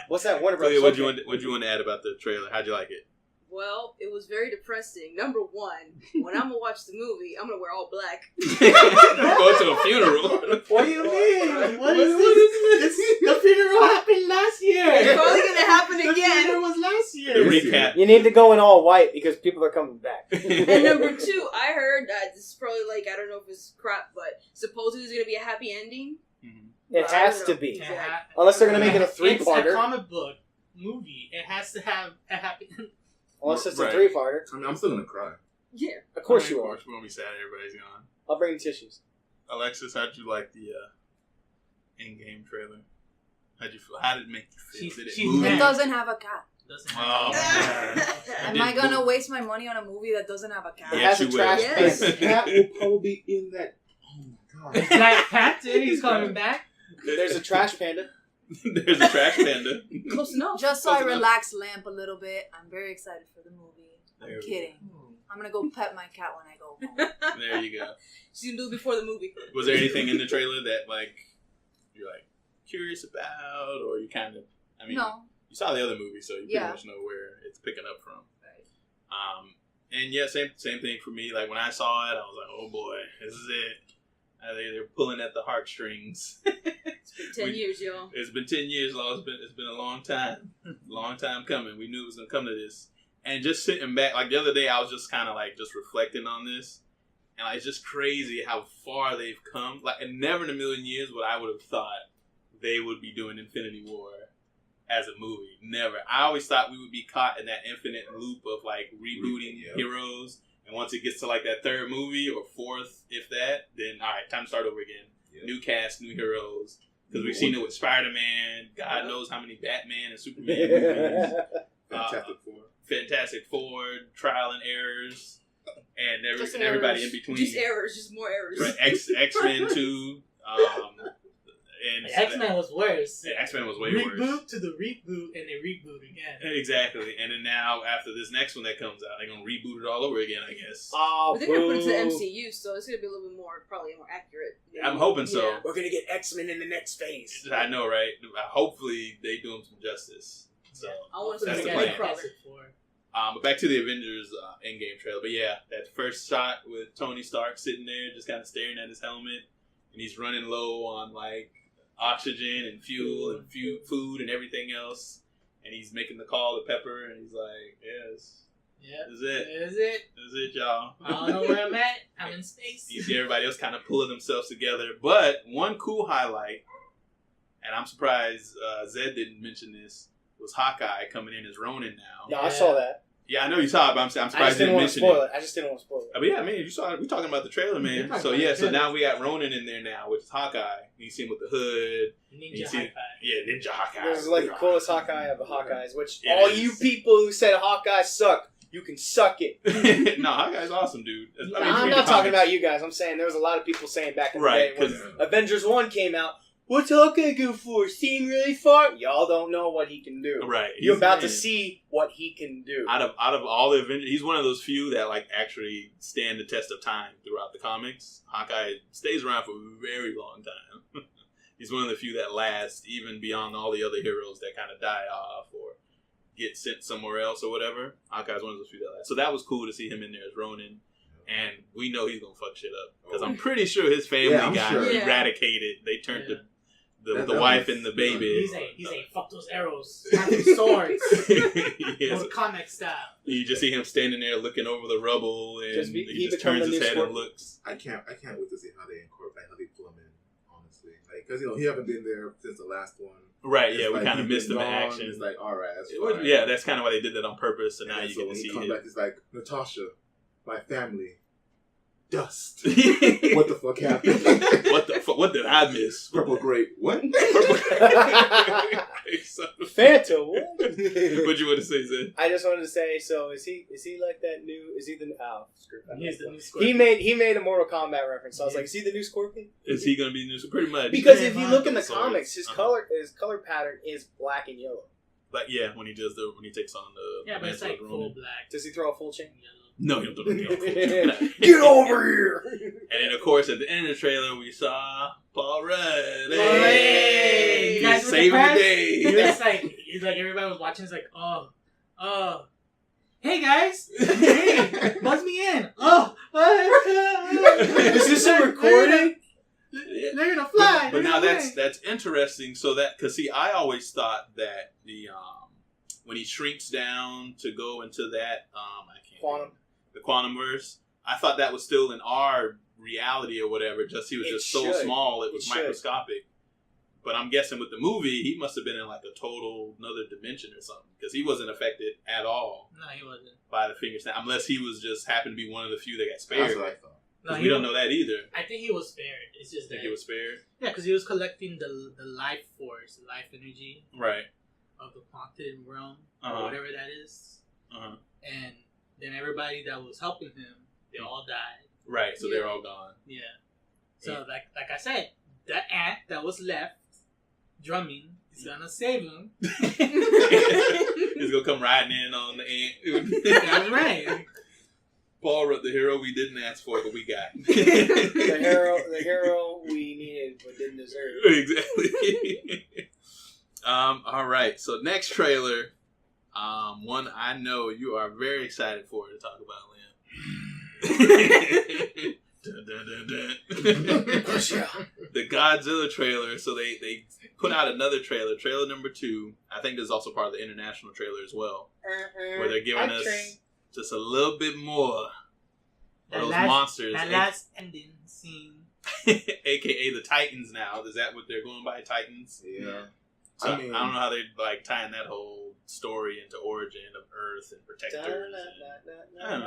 What's that? Warner Brothers. What'd you want to add about the trailer? How'd you like it? Well, it was very depressing. Number one, when I'm gonna watch the movie, I'm gonna wear all black. Go to a funeral. What do you mean? What is this? The funeral happened last year. It's probably gonna happen again. The funeral was last year. The recap. You need to go in all white because people are coming back. And number two, I heard this is probably I don't know if it's crap, but supposedly there's gonna be a happy ending. Mm-hmm. It has to be, unless they're gonna make it a 3-parter. It's a comic book movie. It has to have a happy ending. Unless it's a 3-parter. I mean, I'm still gonna cry. Yeah. Of course you are. We're gonna be sad everybody's gone. I'll bring the tissues. Alexis, how'd you like the in-game trailer? How'd you feel? How did it make you feel? It doesn't have a cat. Am I gonna waste my money on a movie that doesn't have a cat? It has a trash The cat will probably be in that. Oh my god! Black Panther, he's coming back. There's a trash panda. There's a trash panda. Close enough. Just so I relax Lamp a little bit. I'm very excited for the movie. I'm kidding. I'm gonna go pet my cat when I go home. There you go. She's gonna do it before the movie. Was there anything in the trailer that you're curious about, or you kind of? I mean, no. You saw the other movie, so you pretty much know where it's picking up from. Right. And yeah, same thing for me. Like when I saw it, I was like, oh boy, this is it. They're pulling at the heartstrings. It's been 10 years, y'all. It's been 10 years, y'all. It's been a long time coming. We knew it was gonna come to this. And just sitting back, the other day, I was just kind of just reflecting on this, and it's just crazy how far they've come. And never in a million years would I would have thought they would be doing Infinity War as a movie. Never. I always thought we would be caught in that infinite loop of rebooting heroes. And once it gets to that third movie or fourth, if that, then all right, time to start over again. Yeah. New cast, new heroes. Because we've seen it with Spider-Man. God knows how many Batman and Superman movies. Fantastic Four, trial and errors, and everybody in between. Just errors, just more errors. Right. X-Men 2. And X-Men was worse. Yeah, X-Men was way worse. Reboot to the reboot, and they reboot again. Exactly. And then now, after this next one that comes out, they're going to reboot it all over again, I guess. Oh, but they're going to put it to the MCU, so it's going to be a little bit more, probably more accurate. I'm hoping so. Yeah. We're going to get X-Men in the next phase. I know, right? Hopefully, they do them some justice. So, I want to that's the plan. But back to the Avengers Endgame trailer. But yeah, that first shot with Tony Stark sitting there just kind of staring at his helmet, and he's running low on, like, oxygen and fuel and food and everything else, and he's making the call to Pepper, and he's like, "Yes, yeah, this is it. This is it. This is it, y'all. I don't know where I'm at. I'm in space." You see everybody else kind of pulling themselves together, but one cool highlight, and I'm surprised Zed didn't mention this, was Hawkeye coming in as Ronin now. No, I saw that. Yeah, I know you saw it, but I'm surprised I just didn't want to spoil it. I just didn't want to spoil it. But yeah, man, you saw it. We're talking about the trailer, man. So yeah, so now we got Ronin in there now, which is Hawkeye. You see him with the hood. Ninja Hawkeye. Yeah, Ninja Hawkeye. This is like the coolest Hawkeye of the Hawkeyes, which all you people who said Hawkeye suck, you can suck it. No, Hawkeye's awesome, dude. I'm not talking about you guys. I'm saying there was a lot of people saying back in the day when Avengers 1 came out, what's Hawkeye good for? Seeing really far? Y'all don't know what he can do. Right. You're about to see what he can do. Out of all the Avengers, he's one of those few that like actually stand the test of time throughout the comics. Hawkeye stays around for a very long time. He's one of the few that last even beyond all the other heroes that kind of die off or get sent somewhere else or whatever. Hawkeye's one of those few that last. So that was cool to see him in there as Ronin. And we know he's going to fuck shit up. Because I'm pretty sure his family got eradicated. They turned to the wife and the baby. He's a fuck those arrows. Have some swords. Yes. Comic style. You just see him standing there looking over the rubble, and he just turns his head and looks. I can't wait to see how they incorporate, how they pull him in. Honestly, because he haven't been there since the last one. Right? Yeah, we kind of missed him in action. It's like, all right, that's fine. Yeah, that's kind of why they did that on purpose. So now you get to see him. Back, it's like, Natasha, my family. Dust. What the fuck happened? What the fuck? What did I miss? Purple grape. What? Fanta. What? What'd you want to say, Zed? I just wanted to say. So is he like that new? Is he the? He's the new Scorpion. He made a Mortal Kombat reference. So I was like, is he the new Scorpion? Is he gonna be new? Pretty much. Because if you look in the comics, his color pattern is black and yellow. But yeah, when he takes on the but it's like full black. Does he throw a full chain? No, you don't do it. Get over here! And then, of course, at the end of the trailer, we saw Paul Rudd. Hey! You guys saving the day. It's like everybody was watching. It's like, hey guys, hey, buzz me in. Is this a recording? They're gonna fly. But now that's interesting. So that because see, I always thought that the when he shrinks down to go into that the Quantumverse, I thought that was still in our reality or whatever. Just he was just so small, it was microscopic. But I'm guessing with the movie, he must have been in like a total another dimension or something because he wasn't affected at all. No, he wasn't by the finger snap, unless he was just happened to be one of the few that got spared. That's what I thought. No, we don't know that either. I think he was spared. It's just that he was spared. Yeah, because he was collecting the life force, the life energy, right, of the quantum realm or whatever that is. And then everybody that was helping him, they all died. Right, so they're all gone. Yeah. So like I said, that ant that was left drumming is gonna save him. He's gonna come riding in on the ant. That's right. Paul Rudd, the hero we didn't ask for, but we got. the hero we needed but didn't deserve. Exactly. All right. So next trailer, one I know you are very excited for to talk about, Liam. Dun, dun, dun, dun. The Godzilla trailer. So they put out another trailer number 2. I think this is also part of the international trailer as well, where they're giving us just a little bit more of those monsters. That last ending scene. AKA the Titans now. Is that what they're going by, Titans? Yeah. So I don't know how they're like tying that whole story into origin of Earth and protectors.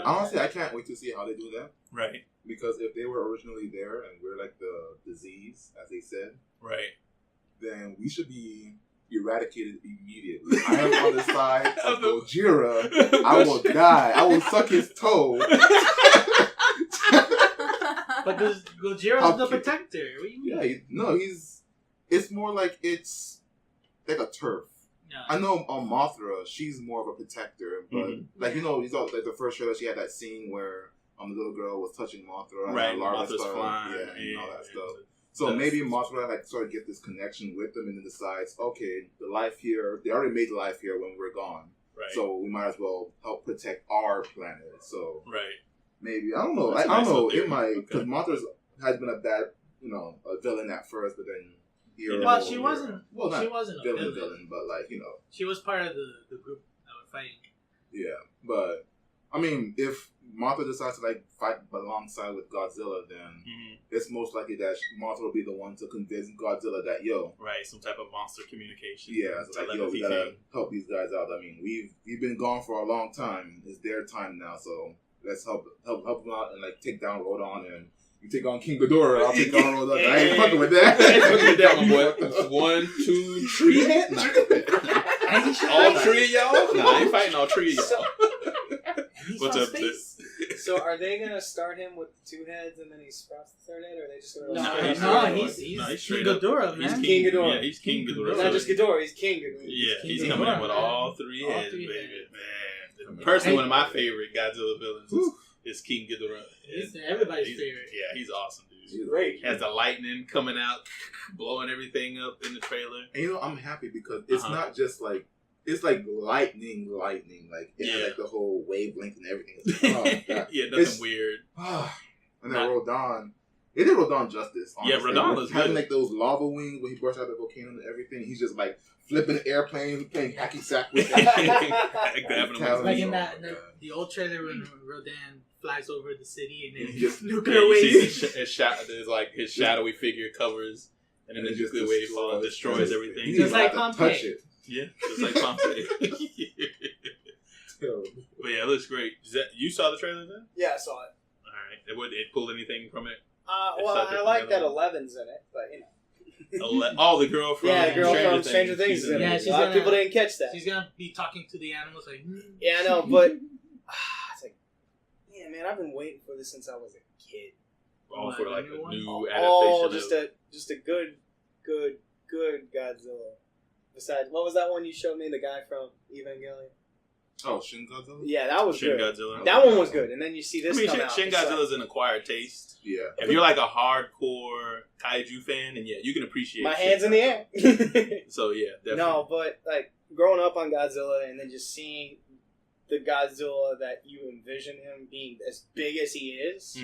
Honestly, I can't wait to see how they do that. Right. Because if they were originally there and we're like the disease, as they said. Right. Then we should be eradicated immediately. I am on the side of Gojira. I will die. I will suck his toe. But Gojira's the protector. What do you mean? Yeah, it's more like it's like a turf. Yeah. I know Mothra, she's more of a protector, but like he's all like the first trailer, she had that scene where the little girl was touching Mothra, and Mothra's flying, and all that stuff. So maybe Mothra like sort of get this connection with them, and then decides, okay, the life here, they already made life here when we're gone, right? So we might as well help protect our planet. So maybe I don't know. I don't know. It might because Mothra has been a bad, a villain at first, but then. Well, she wasn't. Well, she wasn't a villain, but like she was part of the group that were fighting. Yeah, but I mean, if Mothra decides to like fight alongside with Godzilla, then it's most likely that Mothra will be the one to convince Godzilla that some type of monster communication. Yeah, so like we gotta help these guys out. I mean, we've been gone for a long time. It's their time now, so let's help them out and like take down Rodon and. You take on King Ghidorah, I'll take on Rodon. I ain't fucking with that. I ain't fucking with that, my boy. 1, 2, 3 head. All three of y'all? Nah, I ain't fighting all three of y'all. What's up, Sis? So are they gonna start him with 2 heads and then he sprouts the 3rd head, or are they just gonna? He's King Ghidorah, man. He's King Ghidorah. Yeah, he's King Ghidorah. Not just Ghidorah, he's King Ghidorah. Yeah, he's coming in with all 3 heads, baby. Man, personally, one of my favorite Godzilla villains is King Ghidorah. He's everybody's favorite. Yeah, he's awesome, dude. He's great. Has the lightning coming out, blowing everything up in the trailer. And I'm happy because it's not just like it's like lightning, like it like the whole wavelength and everything. Oh, God. Yeah, nothing weird. And then Rodon. It did Rodon justice. Honestly. Yeah, Rodon was having good. like those lava wings when he burst out the volcano and everything. He's just like flipping airplanes, playing hacky sack with them. Like in the old trailer when Rodin flies over the city and then just nuclear waves. His shadowy figure covers, and then the nuclear wave falls and destroys everything. Just like Pompeii. Yeah, just like Pompeii. But yeah, it looks great. You saw the trailer then? Yeah, I saw it. All right. It pulled anything from it? Well, I like that 11's in it, but the girl from Stranger Things. In it. A lot of people didn't catch that. She's gonna be talking to the animals like. Yeah, I know, but it's like, yeah, man, I've been waiting for this since I was a kid. For like a new adaptation. Just a good Godzilla. Besides, what was that one you showed me? The guy from Evangelion. Oh, Shin Godzilla? Yeah, that was Shin good. Godzilla. That one was good. And then you see this come out. Shin Godzilla's an acquired taste. Yeah. If you're like a hardcore Kaiju fan, then yeah, you can appreciate my hands in the air. So yeah, definitely. No, but like growing up on Godzilla and then just seeing the Godzilla that you envision him being as big as he is,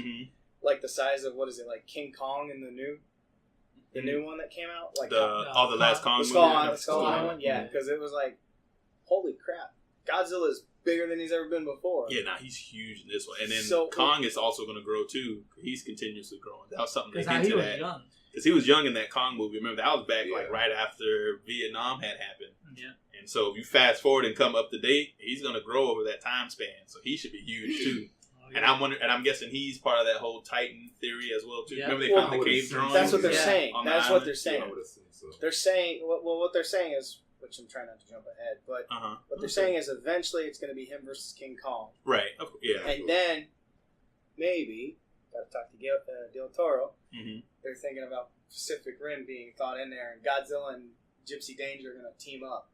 like the size of, what is it, like King Kong in the new one that came out? Like the last Kong movie? The Skull Island one? Yeah, because it was like, holy crap. Godzilla's bigger than he's ever been before. Yeah, he's huge in this one. And then Kong is also going to grow too. He's continuously growing. That was something they hinted at. Because he was young in that Kong movie. Remember, that was back like right after Vietnam had happened. Yeah. And so if you fast forward and come up to date, he's going to grow over that time span. So he should be huge too. And I'm guessing he's part of that whole Titan theory as well too. Yeah. Remember they found the cave drawings? That's what they're saying. That's what they're saying. They're saying, what they're saying is, which I'm trying not to jump ahead, but what they're saying is eventually it's going to be him versus King Kong. Right. Yeah. And then maybe, got to talk to Del Toro, they're thinking about Pacific Rim being thought in there, and Godzilla and Gypsy Danger are going to team up.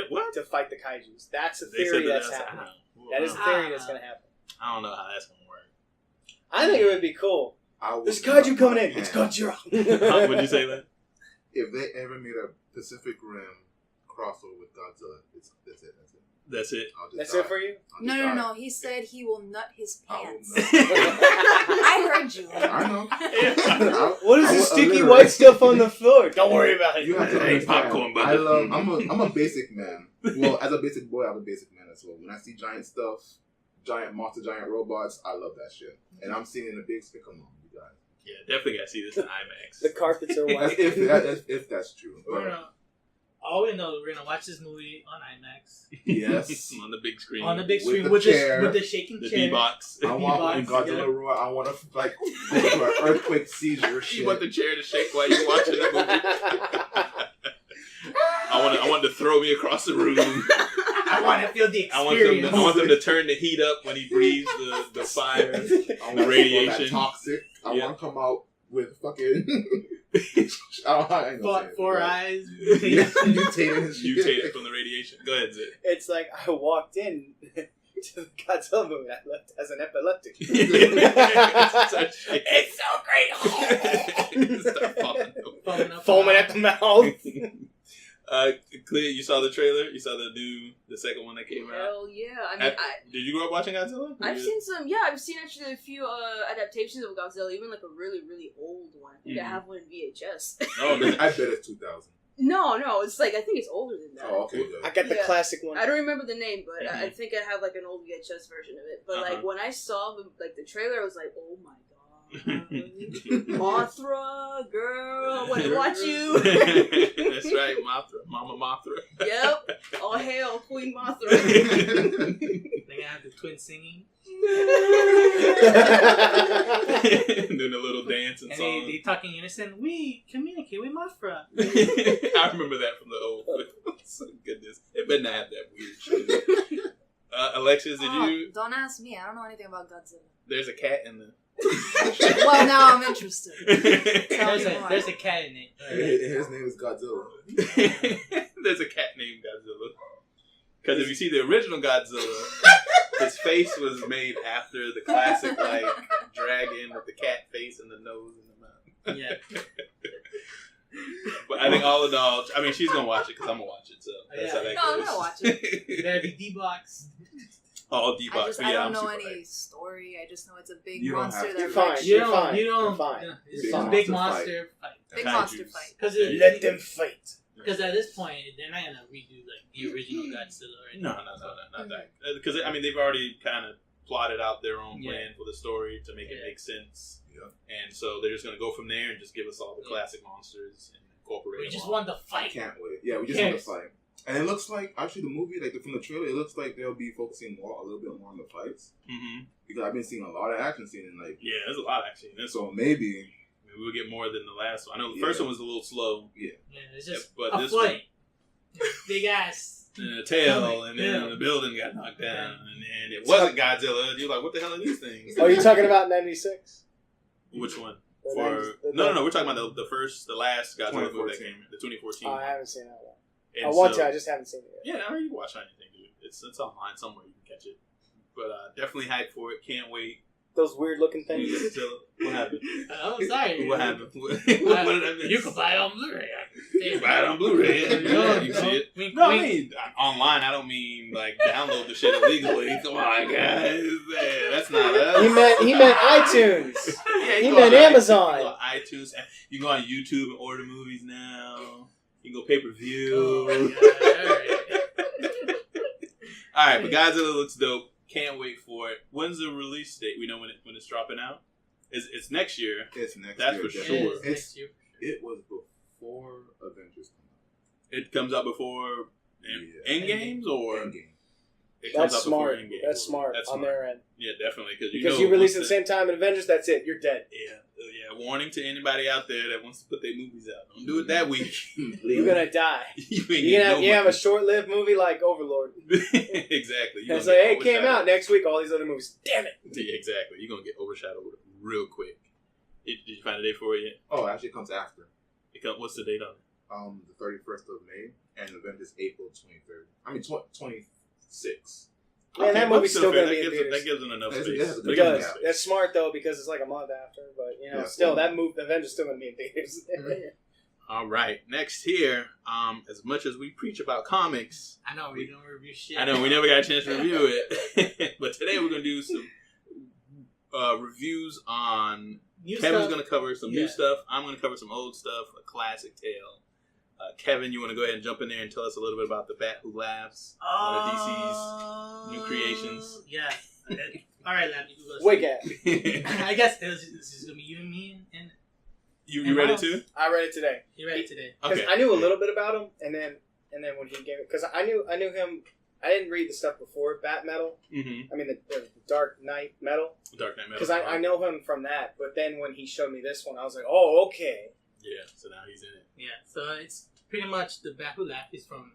What? To fight the Kaijus. That's a theory that's happening. That is a theory that's going to happen. I don't know how that's going to work. I think it would be cool. There's Kaiju coming in. It's Godzilla. Would you say that? If they ever made a Pacific Rim crossover with Godzilla, that's it. That's it for you? No. He said he will nut his pants. I heard you. I know. What is this sticky white stuff on the floor? Don't worry about it. You have to understand. Popcorn, I'm a basic man. Well, as a basic boy, I'm a basic man as well. When I see giant stuff, giant monster, giant robots, I love that shit. And I'm seeing it in a big screen. Come on, you guys. Yeah, definitely got to see this in IMAX. The carpets are white. if that's true. All we know, we're gonna watch this movie on IMAX. Yes, on the big screen. On the big screen with the shaking chair. The D-box. I want Godzilla roar. I want to like go to an earthquake seizure. You want the chair to shake while you're watching the movie. I want to throw me across the room. I want to feel the experience. I want them to turn the heat up when he breathes the fire, the radiation. Toxic. I want to come out with fucking. I Four eyes. Mutated from the radiation. Go ahead, Zed. It's like I walked in to the Godzilla movie. I left as an epileptic. It's so great. Start foaming at the mouth. Clea, you saw the trailer? You saw the second one that came out? Hell yeah. I mean, did you grow up watching Godzilla? I've seen some, I've seen actually a few adaptations of Godzilla, even like a really, really old one. I think I have one in VHS. Oh, I bet it's 2000. No, it's like, I think it's older than that. Oh, okay, good. I got the classic one. I don't remember the name, but I think I have like an old VHS version of it. But like when I saw the trailer, I was like, oh my god. Mothra, girl, I want to watch you. That's right, Mothra, Mama Mothra. Yep, all hail Queen Mothra. They gotta have the twins singing, doing a little dance and song. They talking innocent. We communicate with Mothra. I remember that from the old. So goodness, it better not have that weird shit. Alexis, did you? Don't ask me. I don't know anything about Godzilla. There's a cat in the. Well, now I'm interested. There's a cat in it. His name is Godzilla. There's a cat named Godzilla. Because if you see the original Godzilla, his face was made after the classic like dragon with the cat face and the nose and the mouth. Yeah. But I think all in all, I mean, she's gonna watch it because I'm gonna watch it. So that's how that goes. I'm gonna watch it. Better be D-Box. All D-Box. I don't know any story. I just know it's a big monster. You're fine. You're fine. It's a big monster fight. Big monster fight. Let them fight. Because at this point, they're not gonna redo like the original Godzilla, right? No, not that. Because I mean, they've already kind of plotted out their own plan for the story to make it make sense. Yeah. And so they're just gonna go from there and just give us all the classic monsters and incorporate. We just want the fight. Can't wait. Yeah, we just want the fight. And it looks like, actually, the movie, like from the trailer, it looks like they'll be focusing a little bit more on the fights. Mm-hmm. Because I've been seeing a lot of action scenes. There's a lot of action. So maybe we'll get more than the last one. I know the first one was a little slow. Yeah, it's just but a foot. Big ass. And a tail, and then the building got knocked down, and it wasn't Godzilla. You're like, what the hell are these things? Oh, you talking about 96? Which one? No, we're talking about the last Godzilla movie that came in, the 2014. Oh, I haven't seen that one. And I want to. I just haven't seen it yet. Yeah, I mean, you can watch anything, dude. It's online somewhere. You can catch it. But definitely hyped for it. Can't wait. Those weird looking things. What happened? Oh, sorry. What happened? What did I miss? You can buy it on Blu-ray. You can buy it on Blu-ray. Yeah, you see it. No, I mean online. I don't mean like download the shit illegally. Come on, guys. That's not us. He meant iTunes. Yeah, he meant Amazon. You go on iTunes. You can go on YouTube and order movies now. You can go pay-per-view. All right, but Godzilla looks dope. Can't wait for it. When's the release date? We know when it's dropping out? It's next year. It's next year. That's for sure. It was before Avengers come out. It comes out before Endgames or? Endgame. That's smart. That's smart on their end. Yeah, definitely. Because you release at the same time in Avengers, that's it. You're dead. Yeah. Warning to anybody out there that wants to put their movies out. Don't do it that week. You're going to die. You have a short-lived movie like Overlord. Exactly. And it's like, hey, it came out next week, all these other movies. Damn it. Yeah, exactly. You're going to get overshadowed real quick. Did you find a date for it yet? Oh, actually it comes after. What's the date on it? The 31st of May, and Avengers April 23rd. I mean, 26th. Man, that movie's still going to be in theaters. That gives them enough space. It does. That's smart, though, because it's like a month after. But, still, that Avengers still going to be in theaters. All right. Next here, as much as we preach about comics. I know, we don't review shit. I know, we never got a chance to review it. But today we're going to do some reviews on... Kevin's going to cover some new stuff. I'm going to cover some old stuff, a classic tale. Kevin, you want to go ahead and jump in there and tell us a little bit about The Bat Who Laughs, one of DC's new creations? Yeah. All right, Lab, you go. Wake up. I guess this is going to be you and me. And you read it too? I read it today. You read it today? Because I knew a little bit about him, and then when he gave it, because I knew him. I didn't read the stuff before Bat Metal. Mm-hmm. I mean the Dark Knight Metal. Dark Knight Metal. Because I know him from that, but then when he showed me this one, I was like, oh, okay. Yeah, so now he's in it. Yeah, so it's pretty much the Bat Who Laughed is from,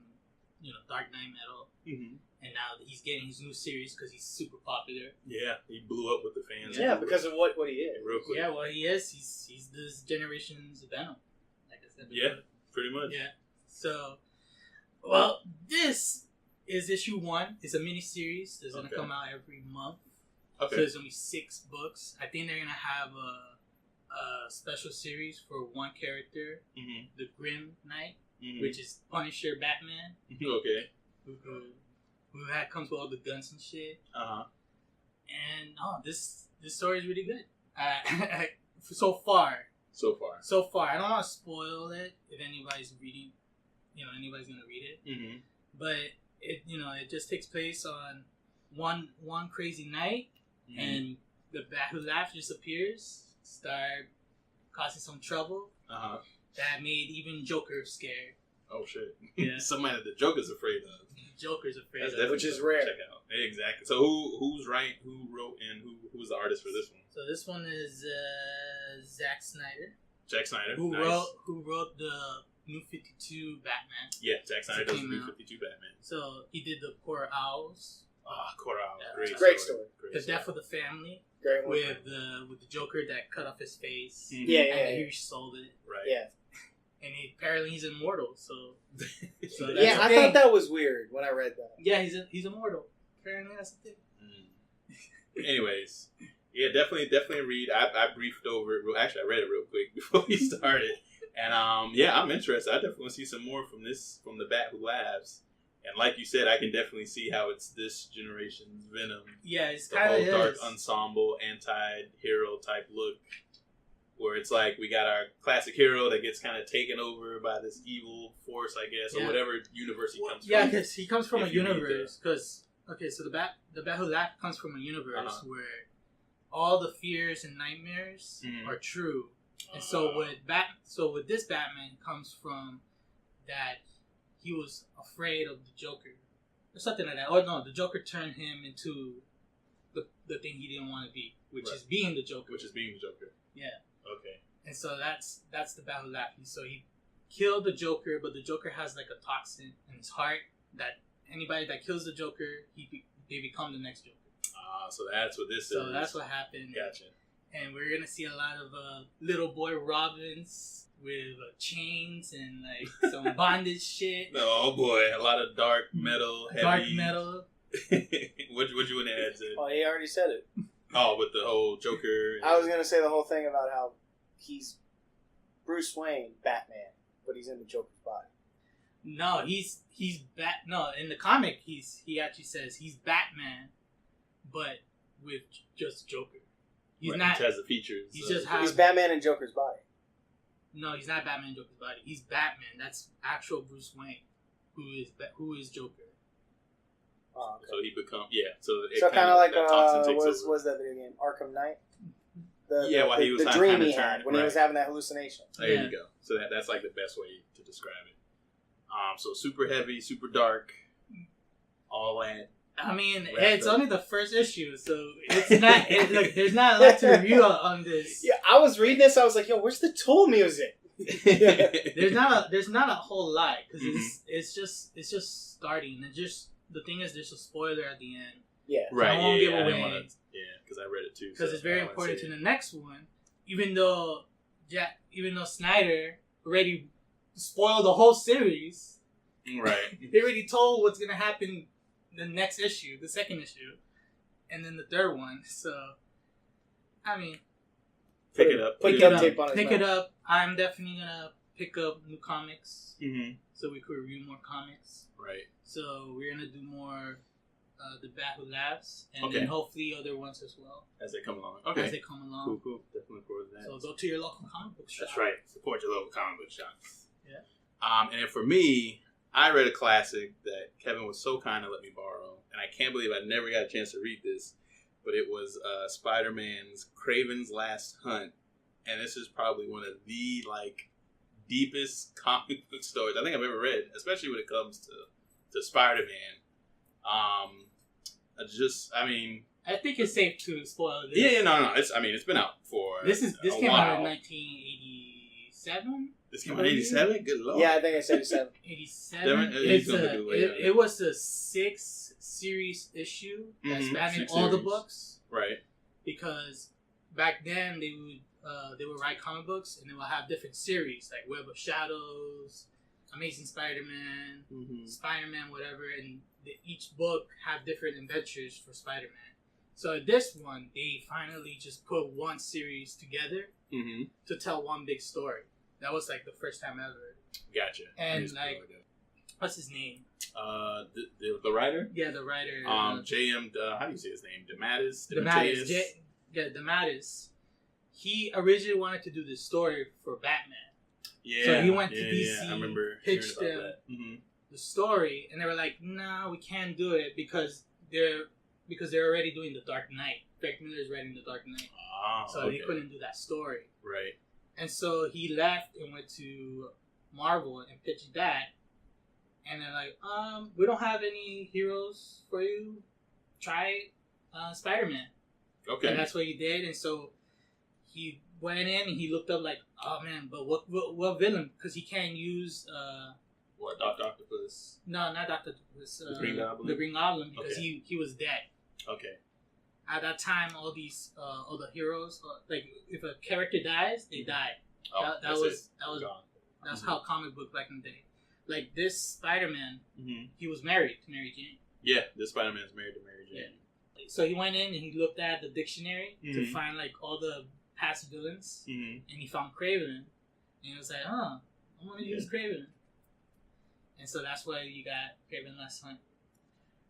Dark Knight Metal. Mm-hmm. And now he's getting his new series because he's super popular. Yeah, he blew up with the fans. Yeah, because of what he is. Real quick. Yeah, what he is, he's this generation's Venom. Like I said before. Yeah, pretty much. Yeah. So, well, this is issue 1. It's a mini-series. It's going to come out every month. Okay. So there's going to be 6 books. I think they're going to have a special series for one character, the Grim Knight, which is Punisher Batman. Okay. Who comes with all the guns and shit. Uh-huh. And, this story is really good. So far. I don't want to spoil it if anybody's reading, anybody's going to read it. Mm-hmm. But, it just takes place on one crazy night, and the Bat Who Laughed just appears, start causing some trouble. Uh-huh. That made even Joker scared. Oh, shit. Yeah. Somebody that the Joker's afraid of. Joker's afraid of. Which is rare. Check out. Exactly. So who's writing, who wrote, and who's the artist for this one? So this one is Zack Snyder. Jack Snyder. Who wrote the New 52 Batman. Yeah, Zack Snyder does the New 52 Batman. So he did the Poor Owls. Poor Owls. Great story. The Death of the Family. Great one. With the Joker that cut off his face. Mm-hmm. And he sold it. Right. Yeah. And apparently he's immortal, so that's I thought that was weird when I read that. Yeah, he's immortal. Apparently that's the thing. Anyways, yeah, definitely read. I briefed over it. Actually, I read it real quick before we started, and I'm interested. I definitely want to see some more from the Bat Who Laughs. And like you said, I can definitely see how it's this generation's Venom. Yeah, it's the kind of whole dark ensemble, anti-hero type look. Where it's like we got our classic hero that gets kind of taken over by this evil force, I guess, or whatever universe he comes from. Yeah, because he comes from a universe. So the Bat Who Laughed comes from a universe where all the fears and nightmares are true, and so with this Batman comes from that he was afraid of the Joker or something like that. Or no, the Joker turned him into the thing he didn't want to be, which is being the Joker. Yeah. Okay. And so that's the Bat Who Laughed. So he killed the Joker, but the Joker has like a toxin in his heart that anybody that kills the Joker, they become the next Joker. So that's what this is. So that's what happened. Gotcha. And we're gonna see a lot of little boy Robins with chains and like some bondage shit. Oh boy, a lot of dark metal. Dark metal. What you want to add to? Oh, he already said it. Oh, with the whole Joker. I was going to say the whole thing about how he's Bruce Wayne, Batman, but he's in the Joker's body. No, he's No, in the comic, he actually says he's Batman, but with just Joker. He's not. He has the features. He's Batman in Joker's body. No, he's not Batman in Joker's body. He's Batman. That's actual Bruce Wayne, who is Joker. Oh, okay. So he becomes So kind of like was that video game Arkham Knight? While he was the dream he had when he was having that hallucination. There you go. So that's like the best way to describe it. So super heavy, super dark, all that. I mean, it's only the first issue, so it's not. There's not a lot to review on this. Yeah, I was reading this. I was like, "Yo, where's the Tool music?" There's not a whole lot because it's just starting. And just the thing is, there's a spoiler at the end. Yeah, right. I won't give away. Because I read it too. Because it's very important to the next one. Even though Snyder already spoiled the whole series. Right. He already told what's gonna happen the next issue, the second issue, and then the third one. So, I mean, pick it up. Pick it up. I'm definitely gonna pick up new comics, so we could review more comics. Right. So we're gonna do more the Bat Who Laughs, and then hopefully other ones as well as they come along. Okay. As they come along. Cool. Definitely forward to that. So go to your local comic book shop. That's right. Support your local comic book shop. Yeah. And then for me, I read a classic that Kevin was so kind to let me borrow, and I can't believe I never got a chance to read this, but it was Spider-Man's Kraven's Last Hunt, and this is probably one of the deepest comic book stories I think I've ever read, especially when it comes to Spider-Man. I think it's safe to spoil this. Yeah, no. It's been out for this came out in 1987. This came out in 87? Good lord. Yeah, I think it's 87. 87? It was the 6th series issue that spanning all the books. Right. Because back then they would write comic books and they would have different series like Web of Shadows, Amazing Spider-Man, Spider-Man, whatever, and each book have different adventures for Spider-Man. So this one, they finally just put one series together to tell one big story. That was like the first time ever. Gotcha. And like, what's his name? The writer? Yeah, the writer. J.M. How do you say his name? DeMatteis? DeMatteis. He originally wanted to do this story for Batman. Yeah. So he went to DC. Yeah, I remember pitched them the story, and they were like, "No, we can't do it because they're already doing the Dark Knight. Frank Miller's writing the Dark Knight, so they couldn't do that story." Right. And so he left and went to Marvel and pitched that, and they're like, "We don't have any heroes for you. Try Spider-Man." Okay. And that's what he did, and so he went in and he looked up like, "Oh man, but what villain? Because he can't use what, Dr. Octopus? No, not Dr. Octopus. The Green Goblin. The Green Goblin, because he was dead. Okay. At that time, all the heroes, like if a character dies, they die. Oh, That's how comic book back in the day. Like this Spider-Man, he was married to Mary Jane. Yeah, this Spider-Man's married to Mary Jane. Yeah. So he went in and he looked at the dictionary to find like all the past villains, and he found Kraven, and he was like, "Oh, I'm gonna use Kraven." And so that's why you got Kraven Last Hunt.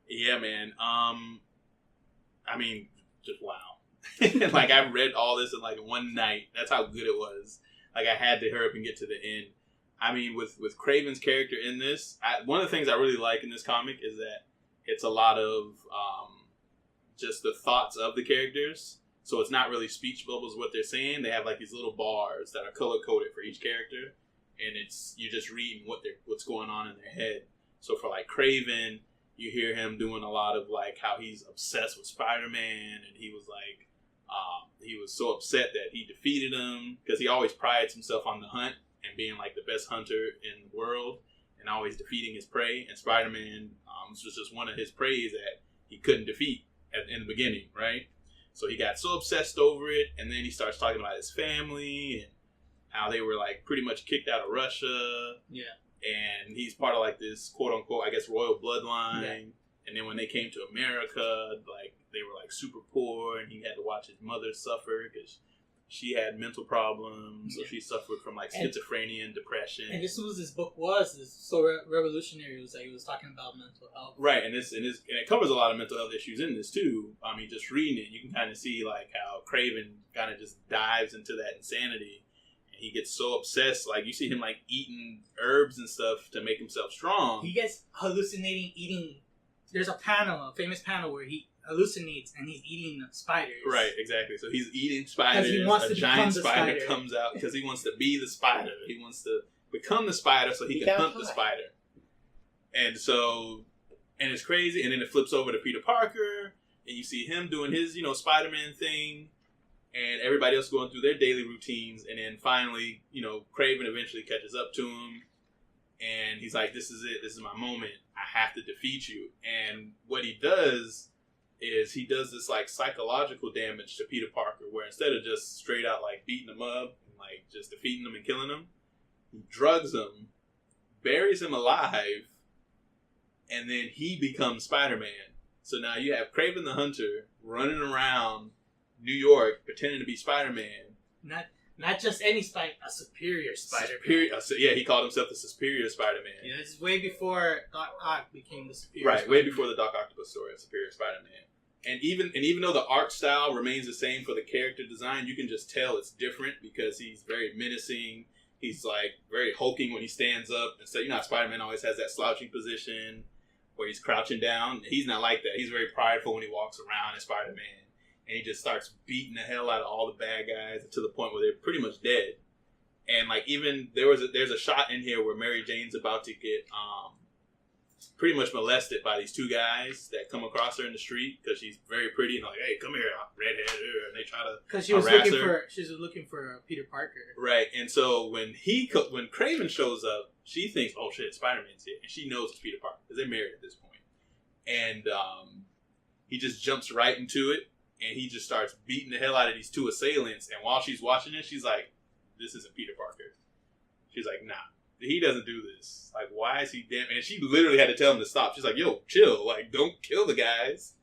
Yeah, man. I mean, just wow. Like I read all this in like one night. That's how good it was. Like I had to hurry up and get to the end. I mean, with Kraven's character in this, one of the things I really like in this comic is that it's a lot of just the thoughts of the characters. So it's not really speech bubbles what they're saying. They have like these little bars that are color coded for each character, and you're just reading what's going on in their head. So for like Kraven, you hear him doing a lot of like how he's obsessed with Spider-Man, and he was like he was so upset that he defeated him because he always prides himself on the hunt and being like the best hunter in the world and always defeating his prey. And Spider-Man was just one of his preys that he couldn't defeat in the beginning, right? So he got so obsessed over it, and then he starts talking about his family and how they were like pretty much kicked out of Russia. Yeah. And he's part of like this quote unquote, I guess, royal bloodline. Yeah. And then when they came to America, like they were like super poor, and he had to watch his mother suffer because she had mental problems. So she suffered from like schizophrenia and depression. And this was his book is so revolutionary. It was like he was talking about mental health, right? And it covers a lot of mental health issues in this too. I mean, just reading it, you can kind of see like how Kraven kind of just dives into that insanity. He gets so obsessed, like you see him like eating herbs and stuff to make himself strong. He gets hallucinating eating. There's a famous panel where he hallucinates and he's eating spiders. Right, exactly. So he's eating spiders. He wants a giant spider comes out because he wants to be the spider. He wants to become the spider so he can hunt the spider. And so, and it's crazy. And then it flips over to Peter Parker, and you see him doing his, Spider-Man thing. And everybody else going through their daily routines. And then finally, Kraven eventually catches up to him. And he's like, this is it. This is my moment. I have to defeat you. And what he does is he does this like psychological damage to Peter Parker, where instead of just straight out like beating him up and like just defeating him and killing him, he drugs him, buries him alive, and then he becomes Spider-Man. So now you have Kraven the Hunter running around New York pretending to be Spider-Man. Not just any Spider, a superior Spider-Man. He called himself the superior Spider-Man. Yeah, this is way before Doc Ock became the superior Right, Spider-Man. way before the Doc Octopus story of Superior Spider-Man. And even though the art style remains the same for the character design, you can just tell it's different because he's very menacing. He's like very hulking when he stands up. And so, Spider-Man always has that slouching position where he's crouching down. He's not like that. He's very prideful when he walks around as Spider-Man. And he just starts beating the hell out of all the bad guys to the point where they're pretty much dead. And like even there's a shot in here where Mary Jane's about to get pretty much molested by these two guys that come across her in the street because she's very pretty and like, hey, come here, redhead, and they try to because she was looking for Peter Parker, right? And so when Kraven shows up, she thinks, oh shit, Spider-Man's here, and she knows it's Peter Parker because they're married at this point, and he just jumps right into it, and he just starts beating the hell out of these two assailants, and while she's watching it, she's like, this isn't Peter Parker. She's like, nah. He doesn't do this. Like, why is he damn? And she literally had to tell him to stop. She's like, yo, chill. Like, don't kill the guys.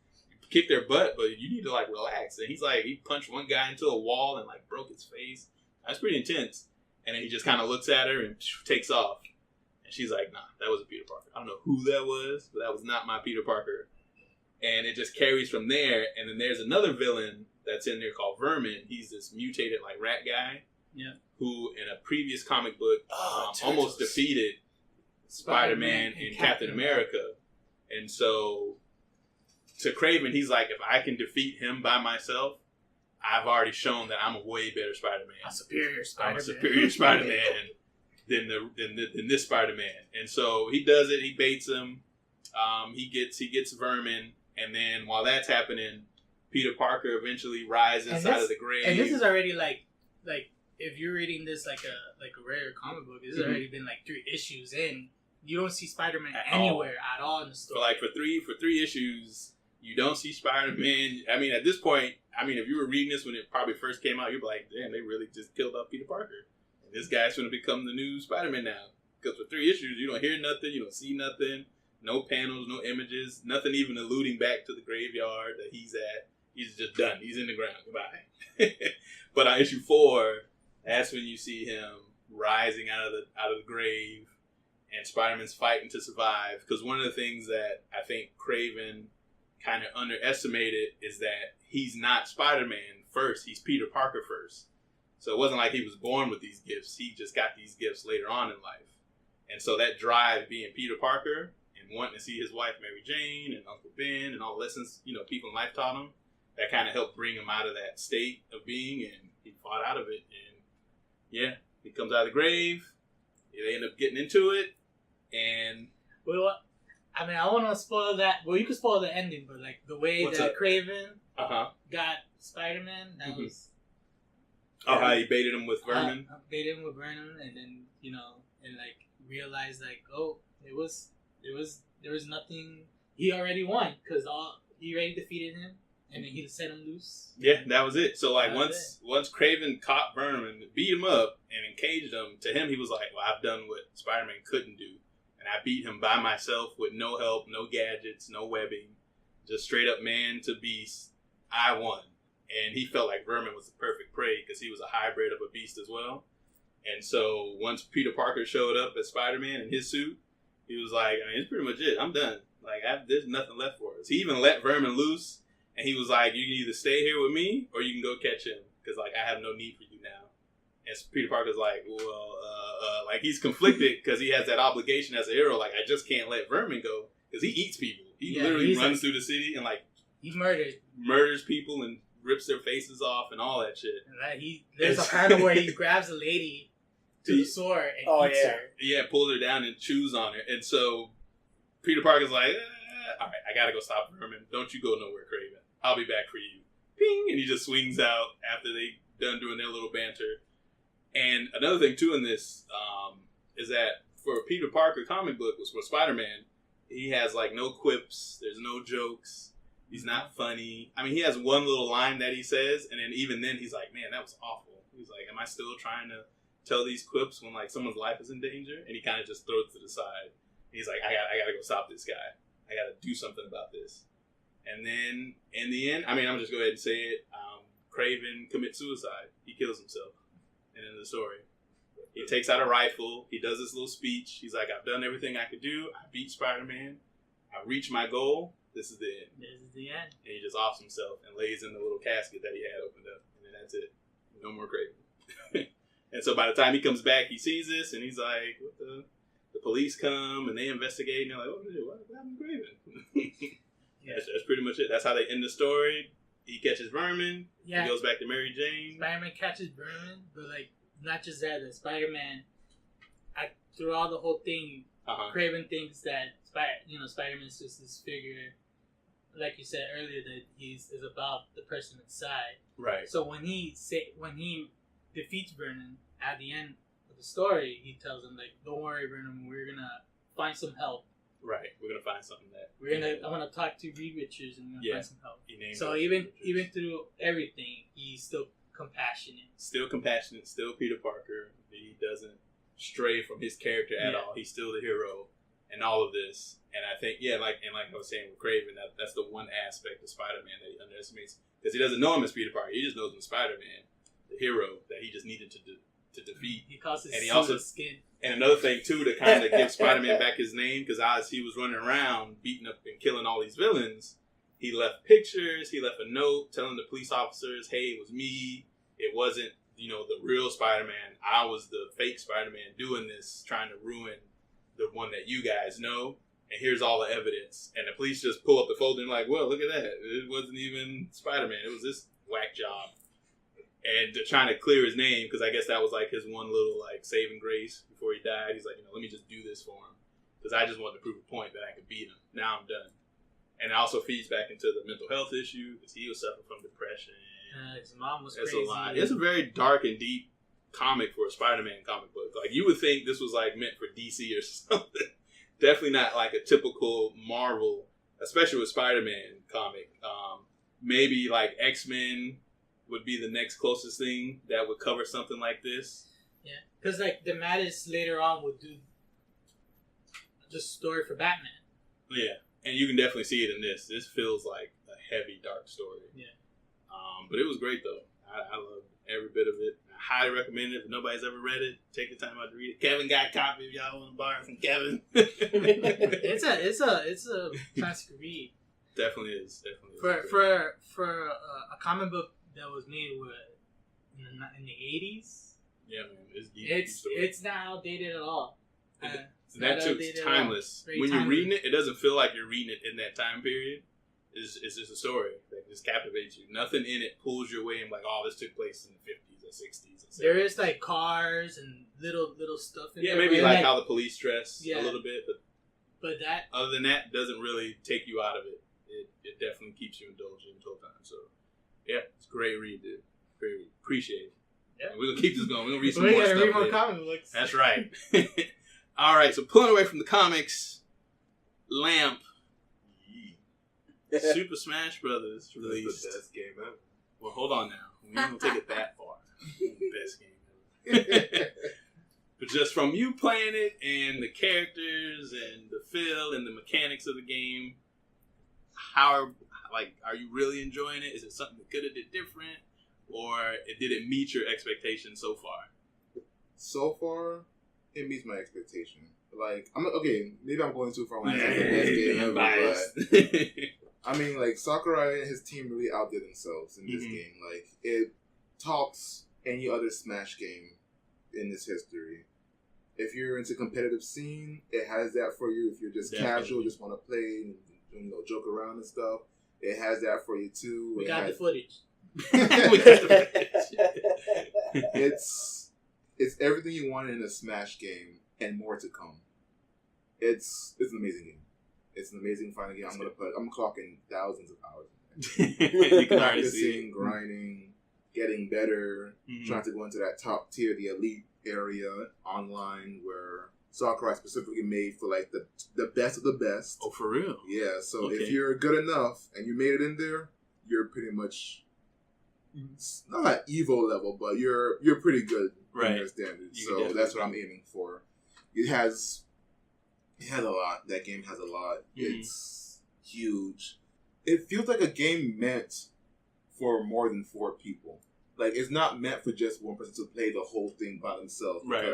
Kick their butt, but you need to, like, relax. And he's like, he punched one guy into a wall and, like, broke his face. That's pretty intense. And then he just kind of looks at her and takes off. And she's like, nah, that wasn't Peter Parker. I don't know who that was, but that was not my Peter Parker. And it just carries from there. And then there's another villain that's in there called Vermin. He's this mutated, like, rat guy. Yeah. Who, in a previous comic book, almost defeated Spider-Man and Captain America. And so, to Kraven, he's like, if I can defeat him by myself, I've already shown that I'm a way better Spider-Man. A superior Spider-Man. I'm a superior Spider-Man than this Spider-Man. And so, he does it. He baits him. He gets Vermin. And then, while that's happening, Peter Parker eventually rises inside of the grave. And this is already like if you're reading this like a rare comic book, this has already been like 3 issues in. You don't see Spider-Man anywhere at all in the story. Like for three issues, you don't see Spider-Man. I mean, at this point, if you were reading this when it probably first came out, you'd be like, damn, they really just killed off Peter Parker. And this guy's going to become the new Spider-Man now. Because for 3 issues, you don't hear nothing, you don't see nothing, no panels, no images, nothing even alluding back to the graveyard that he's at. He's just done. He's in the ground. Goodbye. But on issue 4, that's when you see him rising out of the grave, and Spider-Man's fighting to survive. Because one of the things that I think Kraven kind of underestimated is that he's not Spider-Man first; he's Peter Parker first. So it wasn't like he was born with these gifts; he just got these gifts later on in life. And so that drive, being Peter Parker and wanting to see his wife Mary Jane and Uncle Ben and all the lessons people in life taught him, that kind of helped bring him out of that state of being, and he fought out of it. And yeah, he comes out of the grave. They end up getting into it, and well, I want to spoil that. Well, you can spoil the ending, but like the way that Kraven got Spider-Man, that was how he baited him with Vermin. Baited him with Vermin, and then and like realized like, oh, there was nothing. He already won because he already defeated him. And then he set him loose. Yeah, that was it. So like once Kraven caught Vermin, beat him up, and encaged him, to him he was like, well, I've done what Spider-Man couldn't do. And I beat him by myself with no help, no gadgets, no webbing. Just straight up man to beast. I won. And he felt like Vermin was the perfect prey because he was a hybrid of a beast as well. And so once Peter Parker showed up as Spider-Man in his suit, he was like, it's pretty much it. I'm done. Like, there's nothing left for us. He even let Vermin loose. And he was like, you can either stay here with me or you can go catch him because, like, I have no need for you now. And Peter Parker's like, well, like, he's conflicted because he has that obligation as a hero. Like, I just can't let Vermin go because he eats people. He literally runs through the city and, like, he murders people and rips their faces off and all that shit. And there's a panel where he grabs a lady to the sword and eats her. Yeah, pulls her down and chews on her. And so Peter Parker's like, all right, I got to go stop Vermin. Don't you go nowhere, Kraven. I'll be back for you. Ping! And he just swings out after they done doing their little banter. And another thing, too, in this is that for a Peter Parker comic book, was for Spider-Man, he has, like, no quips. There's no jokes. He's not funny. I mean, he has one little line that he says, and then even then, he's like, man, that was awful. He's like, am I still trying to tell these quips when, like, someone's life is in danger? And he kind of just throws it to the side. He's like, I gotta go stop this guy. I gotta do something about this. And then, in the end, I'm just go ahead and say it, Kraven commits suicide. He kills himself. And in the story, he takes out a rifle. He does this little speech. He's like, I've done everything I could do. I beat Spider-Man. I reached my goal. This is the end. This is the end. And he just offs himself and lays in the little casket that he had opened up. And then that's it. No more Kraven. And so by the time he comes back, he sees this, and he's like, what the police come, and they investigate, and they're like, what happened to Kraven? Yeah, that's pretty much it. That's how they end the story. He catches Vermin. Yeah. He goes back to Mary Jane. Spider-Man catches Vermin, but, like, not just that. The Spider-Man, throughout the whole thing, Kraven thinks that Spider-Man is just this figure, like you said earlier, that is about the person inside. Right. So when he defeats Vernon at the end of the story, he tells him like, "Don't worry, Vernon, we're gonna find some help." Right. We're gonna find something that I'm gonna talk to Reed Richards and we're gonna find some help. So even through everything, he's still compassionate. Still Peter Parker. He doesn't stray from his character at all. He's still the hero and all of this. And I think, like I was saying with Kraven, that's the one aspect of Spider-Man that he underestimates, because he doesn't know him as Peter Parker. He just knows him as Spider-Man, the hero that he just needed to defeat. He calls his skin. And another thing too, to kind of give Spider-Man back his name, because as he was running around beating up and killing all these villains, he left pictures. He left a note telling the police officers, "Hey, it was me. It wasn't, the real Spider-Man. I was the fake Spider-Man doing this, trying to ruin the one that you guys know. And here's all the evidence." And the police just pull up the folder and like, "Well, look at that. It wasn't even Spider-Man. It was this whack job." And they're trying to clear his name, because I guess that was like his one little like saving grace before he died. He's like, let me just do this for him, because I just wanted to prove a point that I could beat him. Now I'm done. And it also feeds back into the mental health issue, because he was suffering from depression. His mom was crazy. It's a lot. It's a very dark and deep comic for a Spider-Man comic book. Like, you would think this was like meant for DC or something. Definitely not like a typical Marvel, especially with Spider-Man comic. Maybe like X-Men would be the next closest thing that would cover something like this. Yeah, because like the Mattis later on would do the story for Batman. Yeah, and you can definitely see it in this. This feels like a heavy, dark story. Yeah. But it was great though. I loved every bit of it. I highly recommend it. If nobody's ever read it, take the time out to read it. Kevin got a copy if y'all want to borrow it from Kevin. It's a classic read. Definitely is. For a comic book that was made in the 80s. Yeah, man, it's deep. It's not outdated at all. That took's timeless. When you're reading it, it doesn't feel like you're reading it in that time period. It's just a story that just captivates you. Nothing in it pulls you away and like, oh, this took place in the 50s or 60s. Or 70s. There is like cars and little stuff in there. Yeah, maybe like how the police dress a little bit, but that other than that doesn't really take you out of it. It definitely keeps you indulged the whole time. So yeah, it's a great read, dude. Great read. Appreciate it. Yeah, and we're gonna keep this going. We're gonna read some more stuff. Read more comic books. That's right. All right, so pulling away from the comics, Lamp. Super Smash Brothers released. That's the best game ever. Well, hold on now. We ain't gonna take it that far. Best game ever. But just from you playing it and the characters and the feel and the mechanics of the game, are you really enjoying it? Is it something that could have did different, or did it meet your expectations so far? So far, it meets my expectation. Like, maybe I'm going too far when I say the best game ever, but I mean, like, Sakurai and his team really outdid themselves in this game. Like, it tops any other Smash game in this history. If you're into competitive scene, it has that for you. If you're just casual, just want to play and joke around and stuff, it has that for you too. We got the footage. It's everything you want in a Smash game and more to come. It's an amazing game. It's an amazing fighting game. I'm clocking thousands of hours. You can already see grinding, getting better, trying to go into that top tier, the elite area online where Sakurai specifically made for like the best of the best. Oh, for real? Yeah. So if you're good enough and you made it in there, you're pretty much not at Evo level, but you're pretty good in your standards. So that's what I'm aiming for. It has a lot. That game has a lot. It's huge. It feels like a game meant for more than 4 people. Like, it's not meant for just one person to play the whole thing by themselves. Right.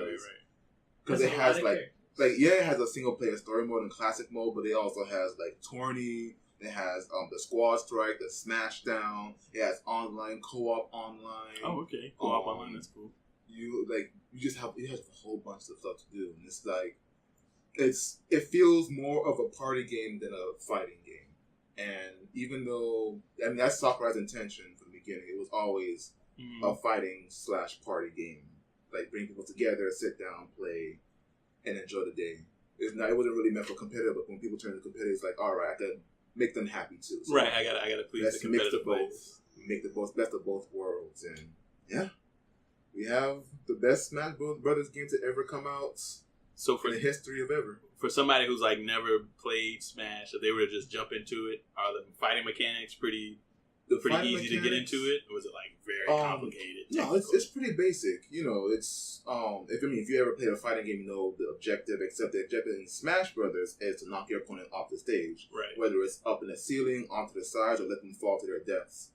Because it has it has a single player story mode and classic mode, but it also has like Tourney. It has the Squad Strike, the Smashdown. It has online, co-op online. Oh, okay. Co-op online, that's cool. It has a whole bunch of stuff to do, and it's like it feels more of a party game than a fighting game. And even though that's Sakurai's intention from the beginning, it was always a fighting / party game. Like, bring people together, sit down, play, and enjoy the day. It wasn't really meant for competitive, but when people turn to competitive, it's like, all right, I can make them happy too. So right, I gotta please the competitive players. Make the best of both worlds, and yeah, we have the best Smash Brothers game to ever come out. So for the history of ever. For somebody who's like never played Smash, if they were to just jump into it, are the fighting mechanics pretty easy to get into it, or was it like very complicated? No, it's pretty basic. You know, it's if you ever played a fighting game, you know the objective. Except the objective in Smash Brothers is to knock your opponent off the stage, right? Whether it's up in the ceiling, onto the sides, or let them fall to their deaths.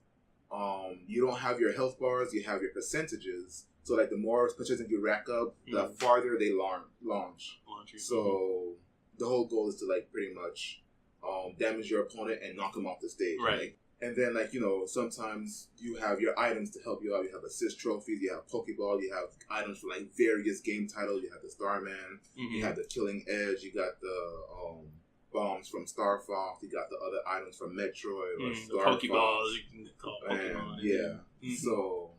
You don't have your health bars; you have your percentages. So like the more percentage you rack up, the farther they launch. So the whole goal is to like pretty much damage your opponent and knock them off the stage, right? And then, like, you know, sometimes you have your items to help you out. You have assist trophies, you have Pokeball, you have items for, like, various game titles. You have the Starman, you have the Killing Edge, you got the bombs from Star Fox, you got the other items from Metroid or Star Fox. Pokeballs, you can call Pokemon. Yeah. So,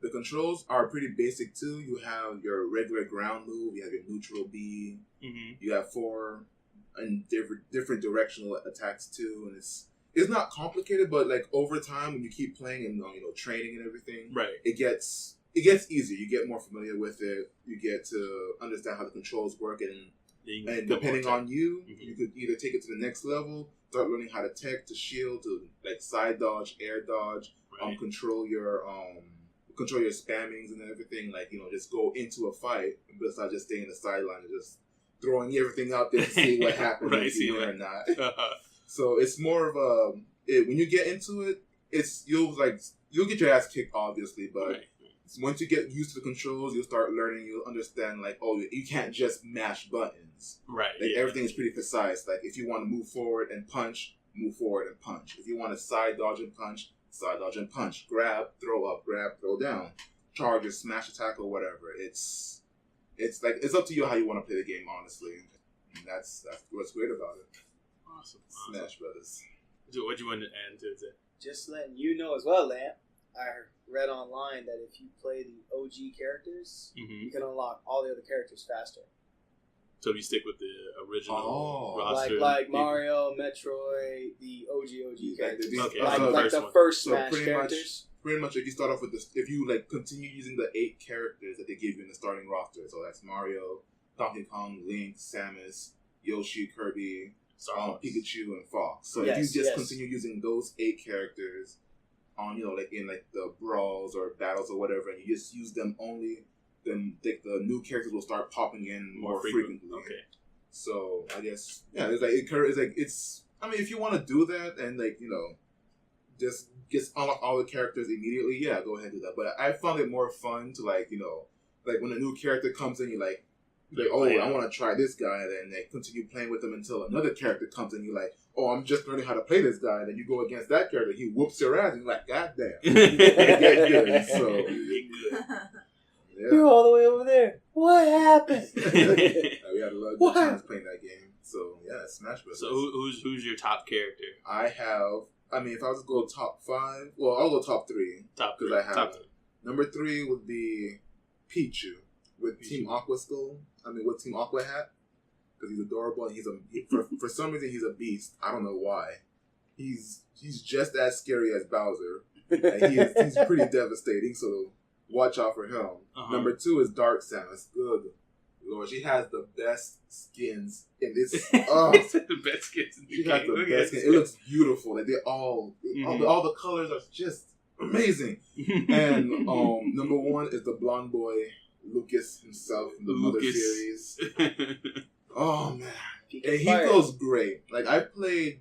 the controls are pretty basic, too. You have your regular ground move, you have your neutral B, you have 4 and different directional attacks, too, and it's not complicated, but like over time when you keep playing and you know training and everything, right? It gets easier. You get more familiar with it. You get to understand how the controls work, and depending on you, you could either take it to the next level, start learning how to tech, to shield, to like side dodge, air dodge, control your spammings and everything. Like, you know, just go into a fight, but not just staying in the sideline and just throwing everything out there to see what happens if you win or not. So it's more of when you get into it, you'll get your ass kicked, obviously, but once you get used to the controls, you'll start learning. You'll understand, like, oh, you can't just mash buttons, right? Like everything is pretty precise. Like if you want to move forward and punch, move forward and punch. If you want to side dodge and punch, grab, throw up, grab, throw down, charge or smash attack or whatever. It's up to you how you want to play the game, honestly. And that's what's great about it. Awesome. Smash Brothers. What do you want to add to it? Just letting you know as well, Lamp. I read online that if you play the OG characters, you can unlock all the other characters faster. So if you stick with the original roster, like Mario, Metroid, the OG characters, okay. like the first Smash characters. Pretty much, if you start off with this, if you like continue using the 8 characters that they give you in the starting roster, so that's Mario, Donkey Kong, Link, Samus, Yoshi, Kirby, Pikachu, and Fox. So if you just continue using those 8 characters on, you know, like in like the brawls or battles or whatever, and you just use them only, then the new characters will start popping in more frequently. Okay. So I guess I mean, if you want to do that and like, you know, just unlock all the characters immediately, yeah, go ahead and do that. But I found it more fun to like, you know, like when a new character comes in, you're like, oh, I want to try this guy, and then they continue playing with them until another character comes in. You're like, oh, I'm just learning how to play this guy, and then you go against that character, he whoops your ass, and you're like, God damn. So, you're all the way over there. What happened? We had a lot of good times playing that game. So yeah, Smash Bros. So who's your top character? If I was to go top 5, well, I'll go top 3. Because I have number 3 would be Pichu. With Team Aqua Skull, with Team Aqua Hat, because he's adorable and for some reason he's a beast. I don't know why. He's just as scary as Bowser, and he's pretty devastating. So watch out for him. Number 2 is Dark Samus. Good Lord, she has the best skins in this. The best skins in the game. She has the best skins. It looks beautiful. Like they all the colors are just amazing. And number 1 is the blonde boy. Lucas himself from the Mother series. Oh man, and he goes great. Like I played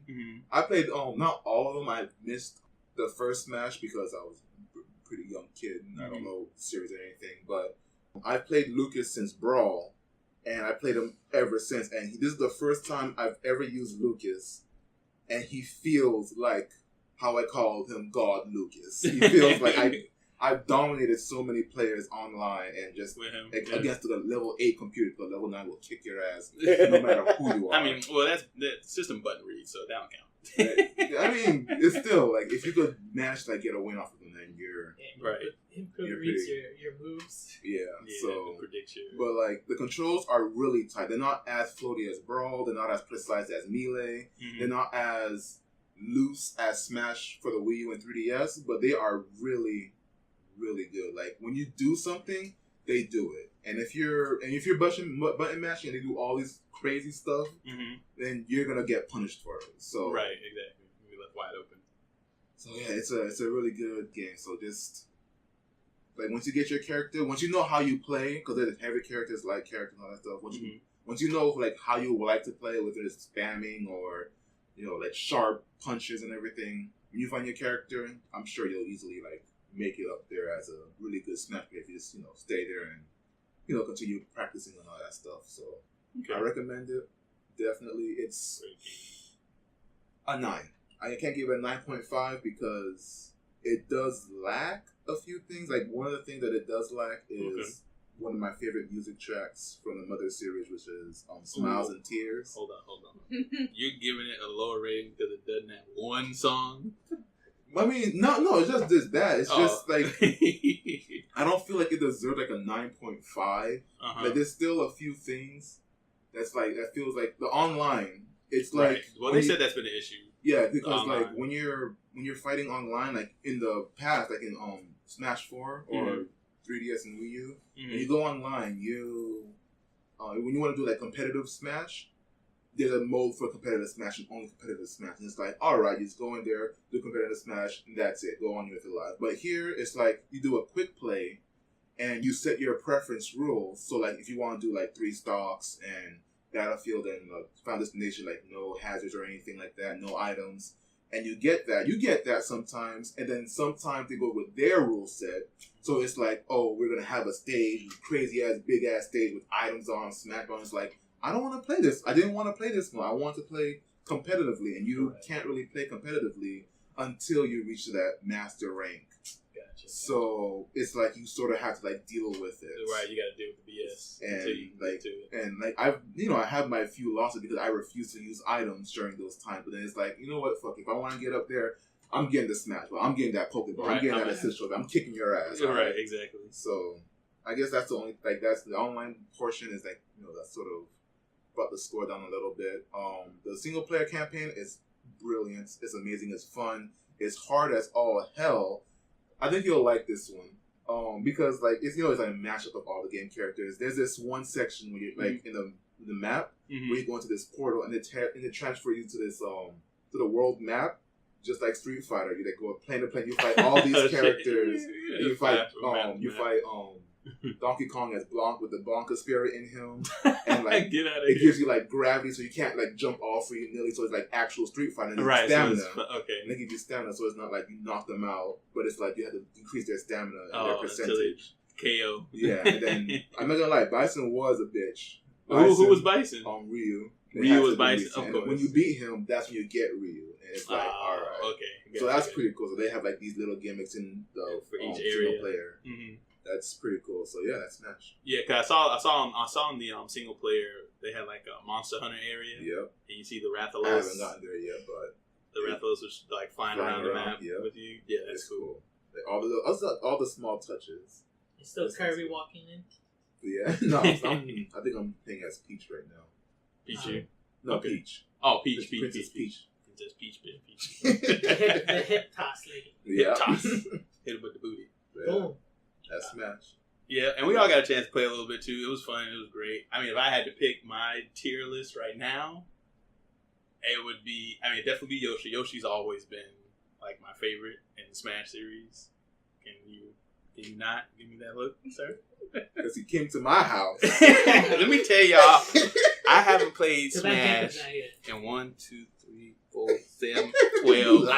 not all of them. I missed the first Smash because I was a pretty young kid and I don't know the series or anything. But I played Lucas since Brawl, and I played him ever since. And this is the first time I've ever used Lucas, and he feels like how I called him God Lucas. He feels like I've dominated so many players online and just against the level 8 computer, but level 9 will kick your ass no matter who you are. That's system button read, so that don't count. It's still like if you could manage to get a win off of them, then you're right. Input reads your moves. Yeah, so prediction. But like the controls are really tight. They're not as floaty as Brawl. They're not as precise as Melee. Mm-hmm. They're not as loose as Smash for the Wii U and 3DS. But they are really, really good. Like when you do something, they do it. And if you're button mashing and they do all this crazy stuff, then you're gonna get punished for it. So right, exactly. You're left wide open. So yeah, it's a really good game. So just. Like, once you get your character, once you know how you play, because there's heavy characters, light characters, and all that stuff, once you know, like, how you like to play, whether it's spamming or, you know, like, sharp punches and everything, when you find your character, I'm sure you'll easily, like, make it up there as a really good Smash player if you just, you know, stay there and, you know, continue practicing and all that stuff. So, I recommend it. Definitely. It's a 9. I can't give it a 9.5 because it does lack a few things. Like, one of the things that it does lack is one of my favorite music tracks from the Mother series, which is Smiles and Tears. Hold on. You're giving it a lower rating because it doesn't have one song? I mean, no, it's just this bad. It's just like I don't feel like it deserves like a 9.5. Like, there's still a few things that feels like the online. It's like right. Well, they said that's been an issue. Yeah, because like when you're fighting online, like in the past, like in Smash 4 or 3DS and Wii U, when you go online, when you want to do like competitive Smash, there's a mode for competitive Smash and only competitive Smash. And it's like, alright, you just go in there, do competitive Smash, and that's it. Go on with your life. But here, it's like you do a quick play, and you set your preference rules. So like if you want to do like 3 stocks and Battlefield and Final Destination, like no hazards or anything like that, no items. And you get that sometimes, and then sometimes they go with their rule set. So it's like, oh, we're going to have a stage, crazy ass, big ass stage with items on SmackDown. It's like, I don't want to play this. I didn't want to play this one. I want to play competitively, and you can't really play competitively until you reach that master rank. Gotcha. So it's like you sort of have to like deal with it. Right, you got to deal with the BS. And I have my few losses because I refuse to use items during those times. But then it's like, you know what? Fuck, if I want to get up there, I'm getting the Smash Ball. I'm getting that Pokeball. Right, I'm getting that assist trophy. I'm kicking your ass. Right, exactly. So I guess that's the only that's the online portion is like, you know, that sort of brought the score down a little bit. The single player campaign is brilliant. It's amazing. It's fun. It's hard as all hell. I think you'll like this one. Because like it's like a mashup of all the game characters. There's this one section where you're like in the map where you go into this portal and it transfers you to this to the world map, just like Street Fighter. You like go plane to plane. You fight all these characters. And you fight Donkey Kong as Blanc with the Blanca spirit in him, and like it gives you like gravity, so you can't like jump off for you nilly. So it's like actual Street Fighter and stamina. So and they give you stamina, so it's not like you knock them out, but it's like you have to increase their stamina and their percentage. KO. Yeah, and then I'm not gonna lie, Bison was a bitch. Who was Bison? Ryu. Ryu was Bison. Of course. When you beat him, that's when you get Ryu, and it's like all right. Okay. So that's pretty cool. So they have like these little gimmicks in the for each area. Player. That's pretty cool. So yeah, that's Smash. Yeah, cause I saw in the single player they had like a Monster Hunter area. Yep. And you see the Rathalos. I haven't gotten there yet, but the Rathalos was like flying around the map with you. Yeah, that's cool. Like, all the small touches. You still Kirby walking in? Yeah. No, I think I'm playing as Peach right now. Peach. No, Peach. Oh, Peach. Princess Peach. Princess Peach. The hip toss lady. Yeah. Hip toss. Hit him with the booty. Yeah. Boom. That's Smash. Yeah, and we all got a chance to play a little bit too. It was fun. It was great. I mean, if I had to pick my tier list right now, it would be, it'd definitely be Yoshi. Yoshi's always been like my favorite in the Smash series. Can you not give me that look, sir? Because he came to my house. Let me tell y'all, I haven't played Smash in 1, 2, 3, 4, 7, 12.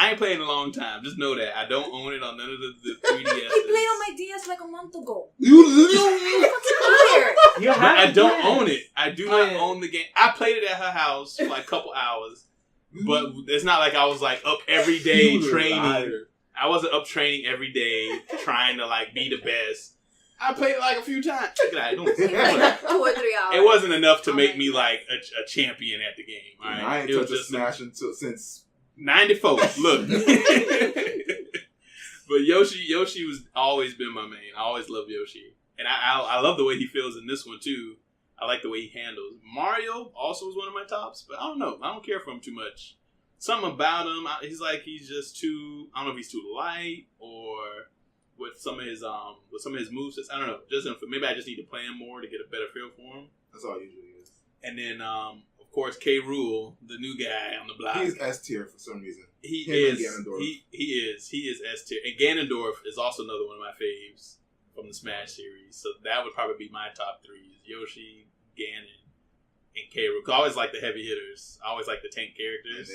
I ain't played in a long time. Just know that. I don't own it on none of the 3DS. I played on my DS like a month ago. I don't own it. I do not own the game. I played it at her house for like a couple hours. But it's not like I was like up every day training. I wasn't up training every day trying to like be the best. I played it like a few times. Check it out. 2 or 3 hours. It wasn't enough to make me like a champion at the game. All right? I ain't touched a Smash since 94. Look. But Yoshi was always been my main. I always loved Yoshi. And I love the way he feels in this one, too. I like the way he handles. Mario also was one of my tops, but I don't know. I don't care for him too much. Something about him, he's just too, I don't know if he's too light or with some of his moves. I don't know. Maybe I just need to play him more to get a better feel for him. That's all it usually is. And then, of course, K. Rool, the new guy on the block. He's S tier for some reason. He is S tier. And Ganondorf is also another one of my faves from the Smash series. So that would probably be my top three: Yoshi, Ganon, and K. Rool. I always like the heavy hitters. I always like the tank characters.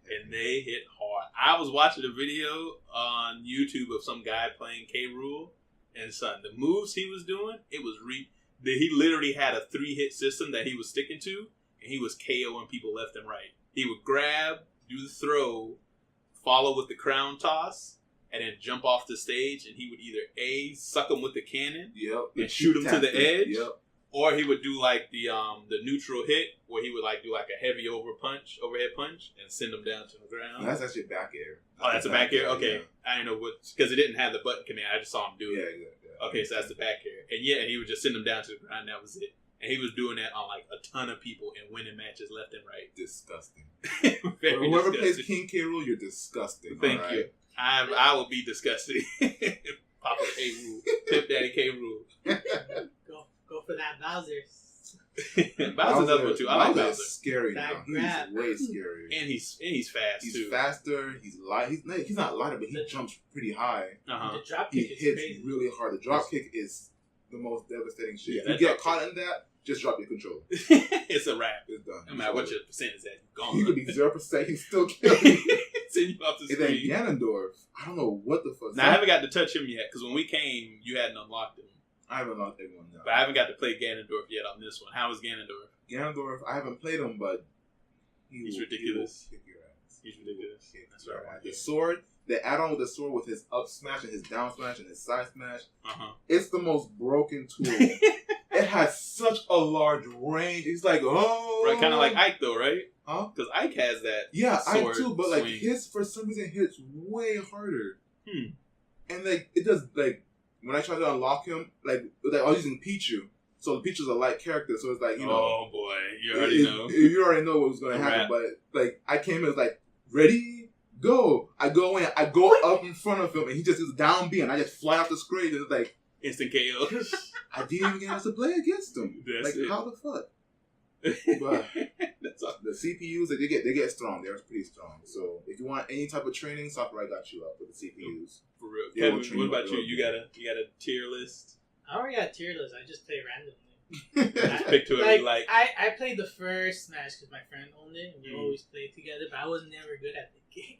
And they hit hard. I was watching a video on YouTube of some guy playing K. Rool, and son, the moves he was doing, he literally had a 3-hit system that he was sticking to, and he was KOing people left and right. He would grab, do the throw, follow with the crown toss, and then jump off the stage, and he would either suck him with the cannon, and shoot him to the edge, or he would do like the neutral hit, where he would like do like a heavy overhead punch, and send him down to the ground. No, that's actually back air. Oh, that's a back air? Okay. Yeah. I didn't know because it didn't have the button command. I just saw him do it. Yeah, exactly. Okay, so that's the back air. And and he would just send him down to the ground, and that was it. And he was doing that on like a ton of people and winning matches left and right. Disgusting. Whoever plays King K. Rool, you're disgusting. Thank you. I will be disgusting. Papa K. Rool. Pimp Daddy K. Rool. Go for that Bowser. Bowser's another one too. I like Bowser. Scary now. He's way scary. And he's fast he's too. He's faster. He's light. He's not lighter, but he jumps pretty high. The drop kick is crazy. Really hard. The drop kick is the most devastating shit. If you get caught in that, just drop your controller. It's a wrap. It's done. No matter what your percent is at, you're gone. You could be 0%. He's still killing you. Send you off the screen. And then Ganondorf. I don't know what the fuck. Now, I haven't got to touch him yet because when we came, you hadn't unlocked him. I haven't unlocked everyone now. But I haven't got to play Ganondorf yet on this one. How is Ganondorf? Ganondorf, I haven't played him, but he's ridiculous. He will kick your ass. He's ridiculous. That's right. The sword, the add-on with the sword with his up smash and his down smash and his side smash, it's the most broken tool. It has such a large range. It's like, right, kind of like Ike though, right? Huh? Because Ike has that. Yeah, Ike too, but like his for some reason hits way harder. And like it does like when I try to unlock him, like I was using Pichu. So Pichu's a light character, so it's like, you know. Oh boy, you already know. You already know what was going to happen, but like I came in, it was like, ready, go. I go in, I go up in front of him, and he just is down B, and I just fly off the screen, and it's like instant KO. I didn't even get a chance to play against him. That's it. How the fuck? But the CPUs, they get strong. They're pretty strong. So if you want any type of training, Sakurai got you up with the CPUs. For real. Kevin, what about you? You got a tier list? I already got tier list. I just play randomly. Just pick whoever you like. I played the first Smash because my friend owned it, and we always played together. But I was never good at the game.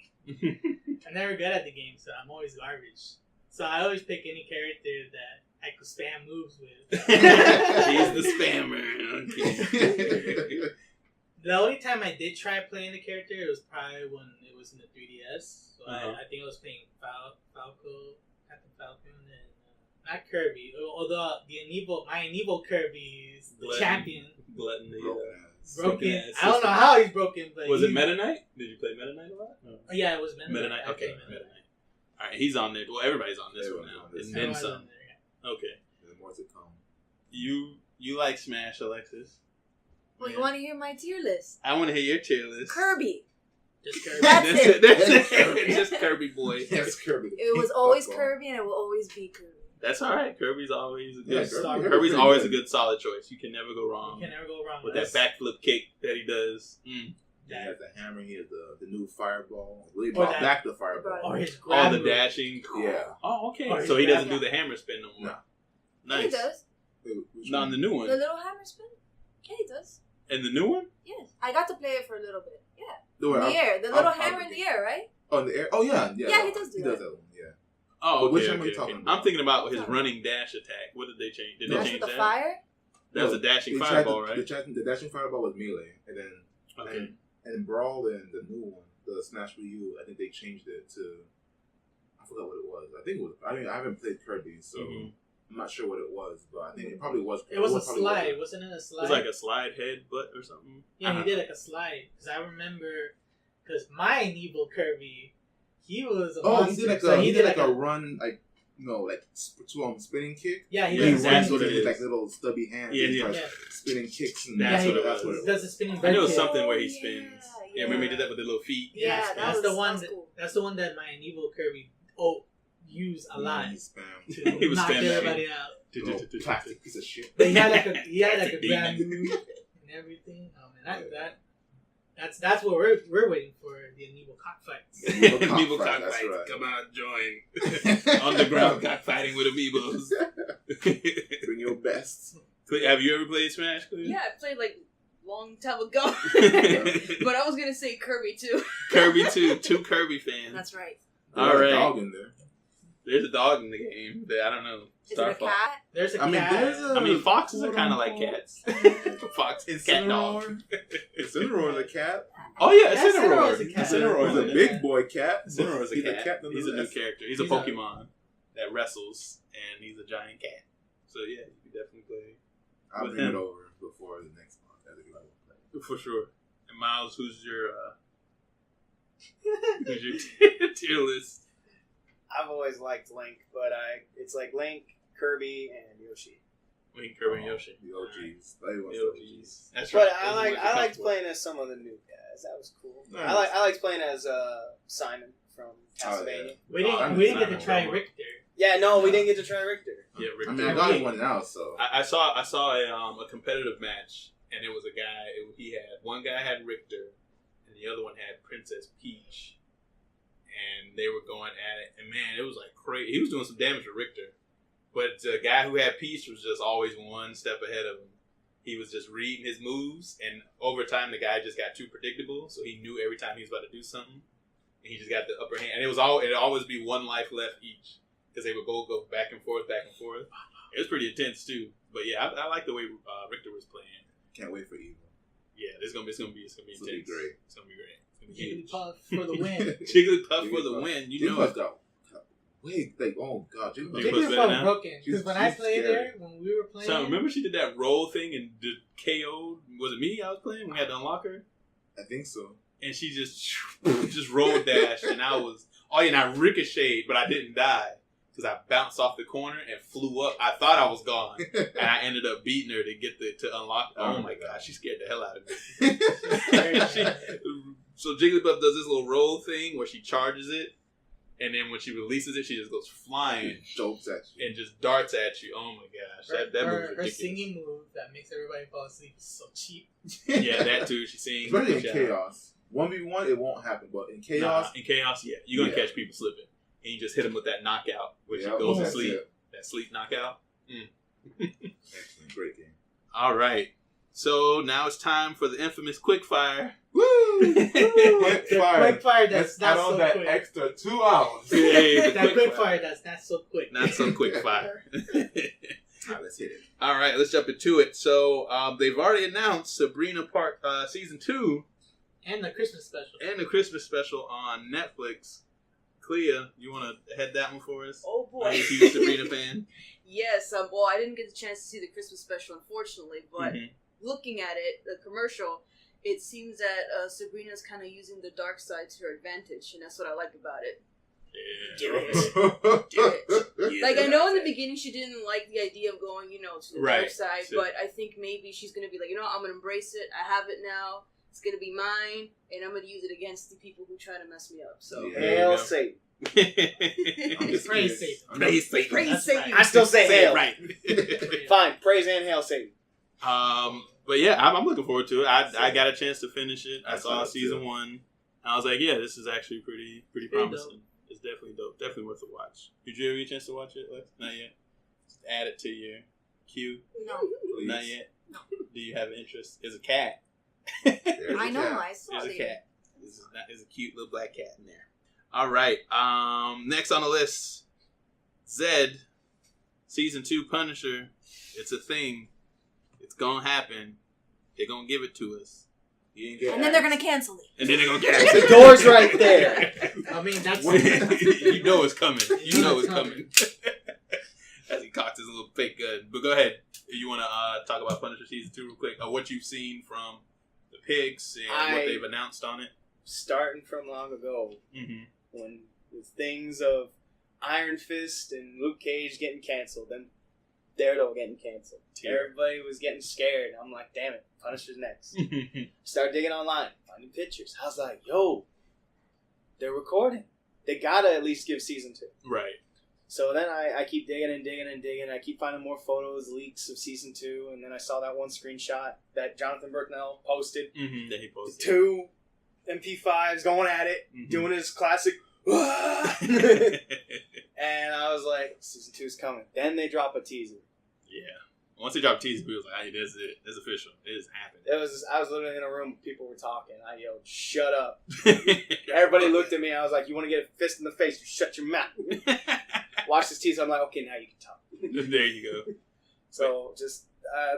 I'm never good at the game, so I'm always garbage. So I always pick any character that I could spam moves with. He's the spammer. The only time I did try playing the character, it was probably when it was in the 3DS. So I think I was playing Captain Falcon, and not Kirby. Although my Amiibo Kirby is the champion. Glutton. Broken. I don't know how he's broken, but was it Meta Knight? Did you play Meta Knight a lot? No. Oh, yeah, it was Meta Knight. Okay, Meta Knight. All right, he's on there. Well, everybody's on this one now, and then some. Okay. There's more to come. You like Smash, Alexis? Well, you want to hear my tier list? I want to hear your tier list. Kirby. Just Kirby. That's it. Just Kirby boy. Yes, Kirby. It was always Kirby, and it will always be Kirby. That's all right. Kirby's always a good. Kirby's always a good solid choice. You can never go wrong. You can never go wrong with that backflip kick that he does. He has the hammer. He has the new fireball. He brought back the fireball. Or his the dashing. Yeah. Oh, okay. So he doesn't do the hammer spin no more. No. Nice. He does. Not in the new one. The little hammer spin? Yeah, he does. In the new one? Yes. I got to play it for a little bit. Yeah. In the air. The little hammer in the air, right? Oh, in the air? Oh, yeah. Yeah, he does do that. He does that one, yeah. Oh, okay. Which one are you talking about? I'm thinking about his running dash attack. What did they change? Did they change the that? Fire? That was a dashing fireball, right? The dashing fireball was melee. And then and Brawl and the new one, the Smash Wii U, I think they changed it to, I forgot what it was. I think it was, I haven't played Kirby, so I'm not sure what it was, but I think it probably was. It was a slide, wasn't it a slide? It was like a slide headbutt or something. Yeah, he did like a slide. Because I remember, because my Amiibo Kirby, he was a monster. He did like a run, like, spinning kick. Yeah, he runs with it with like little stubby hands. Yeah. Spinning kicks. And that's what it was. Does a spinning I know something where he spins. Yeah, remember he did that with the little feet. Yeah, that's the one. That's the one that my Evil Kirby used a lot. He was knock spamming everybody out. Plastic piece of shit. But he had like a grand move and everything. Oh man, that's what we're waiting for, the Amiibo cockfights. Amiibo cockfights, right. Come on, join. Underground cockfighting with Amiibos. Bring your best. Have you ever played Smash? Yeah, I played like long time ago. But I was gonna say Kirby too. Kirby too. 2 Kirby fans. That's right. All right. There's a dog in there. There's a dog in the game. I don't know. Is it a cat? There's a cat. I mean, foxes are kind of like cats. Fox is cat dog. Incineroar is a cat. Oh yeah, Incineroar is a cat. Incineroar is a big boy cat. Incineroar is a cat. He's a new nonetheless. character. He's a Pokemon that wrestles, and he's a giant cat. So yeah, you can definitely play. I'll bring it over before the next month. For sure. And Miles, who's your tier list? I've always liked Link, but it's like Link, Kirby, and Yoshi. Link, Kirby, and Yoshi. The OGs. The OGs. That's but right. I liked playing as some of the new guys. That was cool. Nice. I liked playing as Simon from Castlevania. We didn't get to try Richter. Yeah, no, we didn't get to try Richter. Yeah, Richter. I mean, I got one now, so I saw a competitive match, and it was a guy. One guy had Richter, and the other one had Princess Peach. And they were going at it, and man, it was like crazy. He was doing some damage to Richter, but the guy who had Peach was just always one step ahead of him. He was just reading his moves, and over time, the guy just got too predictable. So he knew every time he was about to do something, and he just got the upper hand. And it'd always be 1 life left each, because they would go back and forth, back and forth. It was pretty intense too. But yeah, I like the way Richter was playing. can't wait for Evo. Yeah, it's gonna be intense. It's gonna be great. It's gonna be great. Jigglypuff for the win. Jigglypuff for the win. You know it. Wait, like, oh god, Jigglypuff broken. Because when I played there, when we were playing, so remember she did that roll thing and did KO. Was it me? I was playing. We had to unlock her. I think so. And she just roll dashed, and and I ricocheted, but I didn't die because I bounced off the corner and flew up. I thought I was gone, and I ended up beating her to unlock. Oh my god, she scared the hell out of me. So Jigglypuff does this little roll thing where she charges it, and then when she releases it, she just goes flying, jolts at you, and just darts at you. Oh my gosh, that move is ridiculous. Her singing move that makes everybody fall asleep is so cheap. Yeah, that too. She sings. Especially in chaos. 1v1, it won't happen, but in chaos, yeah, you're gonna catch people slipping, and you just hit them with that knockout, where she goes to sleep. That sleep knockout. Excellent, great game. All right, so now it's time for the infamous quickfire. Woo! Quickfire that's not so that quick. Extra 2 hours. Hey, that quickfire that's not so quick. Not so quickfire. All right, let's hit it. All right, let's jump into it. So they've already announced Sabrina Season 2. And the Christmas special. On Netflix. Clea, you want to head that one for us? Oh boy. Are you a huge Sabrina fan? Yes. Well, I didn't get the chance to see the Christmas special, unfortunately. But looking at it, the commercial, it seems that Sabrina's kind of using the dark side to her advantage, and that's what I like about it. Yeah. Like, I know in the beginning she didn't like the idea of going, to the dark side, but I think maybe she's going to be like, I'm going to embrace it. I have it now. It's going to be mine, and I'm going to use it against the people who try to mess me up. So, hail Satan. Praise Satan. Praise Satan. Praise Satan. I still say hail. Right. Fine. Praise and hail Satan. But yeah, I'm looking forward to it. I got a chance to finish it. I saw season 1. I was like, yeah, this is actually pretty promising. Dope. It's definitely dope. Definitely worth a watch. Did you ever get a chance to watch it, Lex? Not yet. Just add it to your queue. No. Please. Not yet. No. Do you have interest? It's a cat. I know. I saw There's it. a cat. There's a cute little black cat in there. All right. Next on the list, Zed, season 2 Punisher. It's a thing. It's gonna happen. They're gonna give it to us. And then they're gonna cancel it. And then they're gonna cancel it. The door's right there. I mean, that's... You know it's coming. You know it's coming. As he cocks his little fake gun. But go ahead. You want to talk about Punisher season 2 real quick? What you've seen from the pics and what they've announced on it? Starting from long ago, when the things of Iron Fist and Luke Cage getting canceled, then Daredevil getting canceled. Everybody was getting scared. I'm like, damn it, Punisher's next. Start digging online, finding pictures. I was like, yo, they're recording. They gotta at least give season 2. Right. So then I keep digging and digging and digging. I keep finding more photos, leaks of season 2, and then I saw that one screenshot that Jonathan Burknell posted. That he posted. 2 MP5s going at it, doing his classic. And I was like, season 2's coming. Then they drop a teaser. Yeah. Once they dropped a teaser, we was like, hey, this is it. It's official. It is happening. I was literally in a room, people were talking. I yelled, shut up. Everybody looked at me. I was like, you want to get a fist in the face? You shut your mouth. Watch this teaser. I'm like, okay, now you can talk. There you go. So just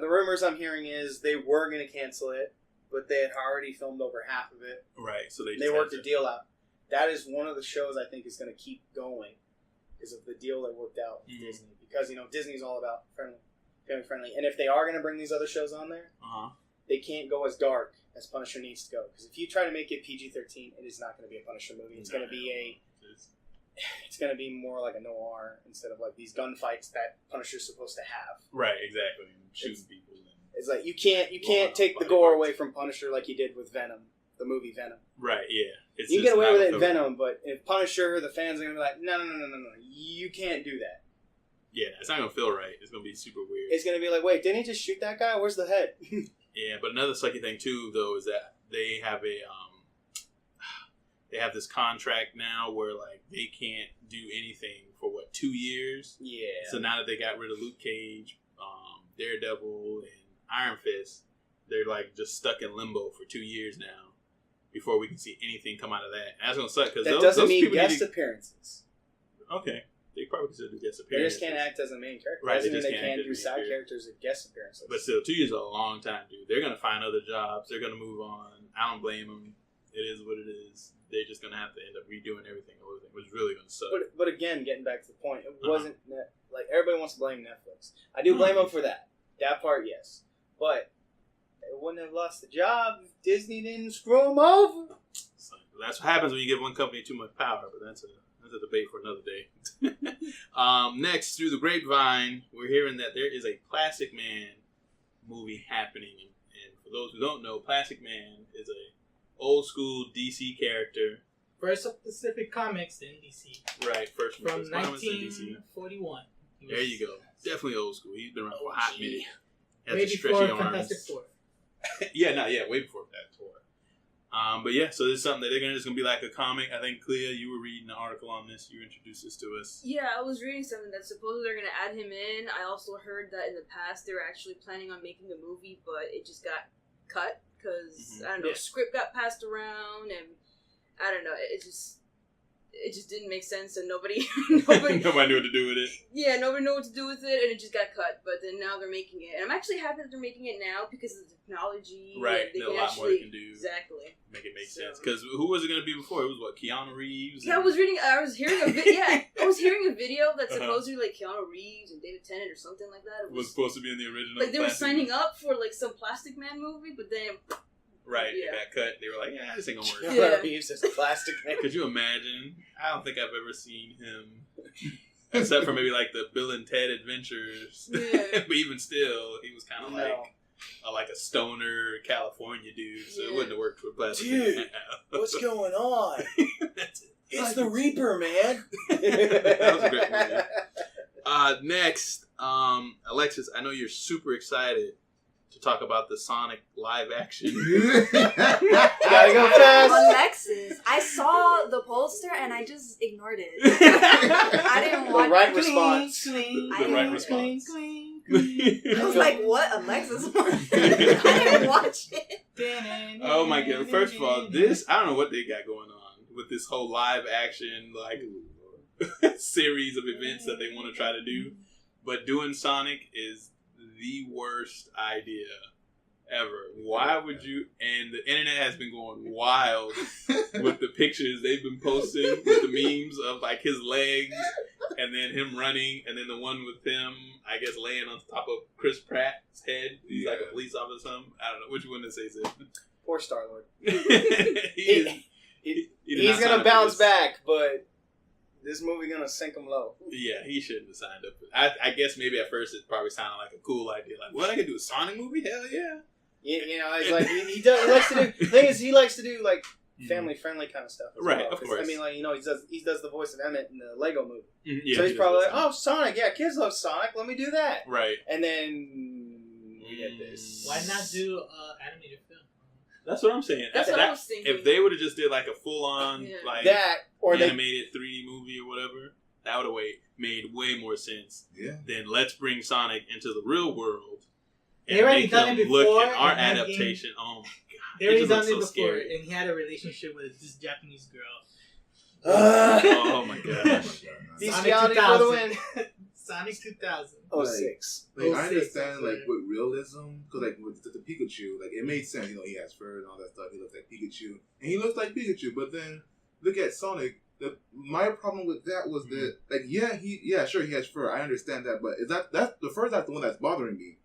the rumors I'm hearing is they were going to cancel it, but they had already filmed over half of it. Right. So they worked a deal out. That is one of the shows I think is going to keep going because of the deal they worked out with Disney. Because, Disney's all about family friendly. And if they are going to bring these other shows on there, they can't go as dark as Punisher needs to go. Because if you try to make it PG-13, it is not going to be a Punisher movie. It's going to be it's going to be more like a noir instead of like these gunfights that Punisher's supposed to have. Right, exactly. Shooting people. It's like you can't take the gore away from Punisher like you did with Venom, the movie Venom. Right, yeah. You can get away with it in Venom, but if Punisher, the fans are going to be like, no, you can't do that. Yeah, it's not going to feel right. It's going to be super weird. It's going to be like, wait, didn't he just shoot that guy? Where's the head? Yeah, but another sucky thing, too, though, is that they have this contract now where, like, they can't do anything for, 2 years? Yeah. So now that they got rid of Luke Cage, Daredevil, and Iron Fist, they're, like, just stuck in limbo for 2 years now before we can see anything come out of that. And that's going to suck, because that doesn't mean guest appearances. Okay. They probably consider guest appearances. They just can't act as a main character. Right, they can't do side characters as guest appearances. But still, 2 years is a long time, dude. They're going to find other jobs. They're going to move on. I don't blame them. It is what it is. They're just going to have to end up redoing everything over again, which is really going to suck. But again, getting back to the point, it wasn't like everybody wants to blame Netflix. I do blame them for that. That part, yes. But they wouldn't have lost the job if Disney didn't screw them over. So that's what happens when you give one company too much power, but that's a debate for another day. Next, through the grapevine, we're hearing that there is a Plastic Man movie happening. And for those who don't know, Plastic Man is a old school DC character. First of Pacific Comics in DC. Right, first from 1941. There you go. Definitely old school. He's been around for a hot minute. Way before Fantastic Four. Way before Fantastic Four. But yeah, so this is something that they're just gonna be like a comic. I think Clea, you were reading an article on this. You introduced this to us. Yeah, I was reading something that supposedly they're gonna add him in. I also heard that in the past they were actually planning on making a movie, but it just got cut because I don't know, script got passed around, and I don't know, it just didn't make sense, and nobody knew what to do with it. Yeah, nobody knew what to do with it, and it just got cut. But then now they're making it, and I'm actually happy that they're making it now because of the technology. Right, they a lot more they can do. Exactly. Make it make sense. Because who was it going to be before? It was Keanu Reeves. Yeah, I was hearing a video that supposedly like Keanu Reeves and David Tennant or something like that. It was supposed to be in the original. Like they were signing up for like some Plastic Man movie, but then. Right, it got cut. They were like, yeah, this ain't gonna work. Keanu Reeves is a Plastic Man. Could you imagine? I don't think I've ever seen him, except for maybe like the Bill and Ted Adventures. Yeah. But even still, he was kind of like a stoner California dude, so it wouldn't have worked for Plastic Man. Dude, what's going on? It's the Reaper, man. That was a great movie. Next, Alexis, I know you're super excited to talk about the Sonic live action. Gotta go fast. Alexis, I saw the poster and I just ignored it. I didn't watch the right response. The right response. I was like, what, Alexis? I didn't watch it. Oh my god! First of all, I don't know what they got going on with this whole live action series of events that they want to try to do, but doing Sonic is the worst idea ever. Why would you? And the internet has been going wild with the pictures they've been posting with the memes of like his legs and then him running, and then the one with him, I guess, laying on top of Chris Pratt's head. He's like a police officer or something. I don't know which one to say. Poor Star-Lord. He's He's gonna bounce back, but this movie gonna sink him low. Yeah, he shouldn't have signed up. I guess maybe at first it probably sounded like a cool idea. Like, what, I could do a Sonic movie? Hell yeah. You know, it's like he likes to do. The thing is, he likes to do like family friendly kind of stuff. Right, well. of course. I mean, like, you know, he does the voice of Emmett in the Lego movie. Yeah, so he's probably like, oh, Sonic, yeah, kids love Sonic. Let me do that. Right. And then we get this. Why not do animated film? That's what I'm saying. That's what I was thinking. If they would have just did like a full on like that or animated 3D movie or whatever, that would have made way more sense. Yeah. Then let's bring Sonic into the real world. They already done it before. Look at our adaptation. Oh my god. They already done it before, and he had a relationship with this Japanese girl. Oh my gosh. Bestiality for the win. Sonic 2000. 06. Like, I understand, like, with realism, because, like, with the Pikachu, like, it made sense. You know, he has fur and all that stuff. He looks like Pikachu. And he looks like Pikachu. But then, look at Sonic. My problem with that was that, like, sure, he has fur. I understand that. But that's the one that's bothering me.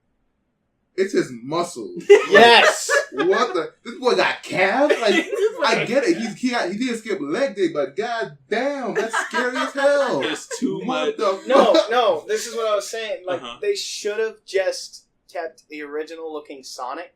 It's his muscles. Yes! What the? This boy got calves? Like, I get it. He did skip leg day, but god damn, that's scary as hell. It's too much. No, this is what I was saying. Like, they should have just kept the original looking Sonic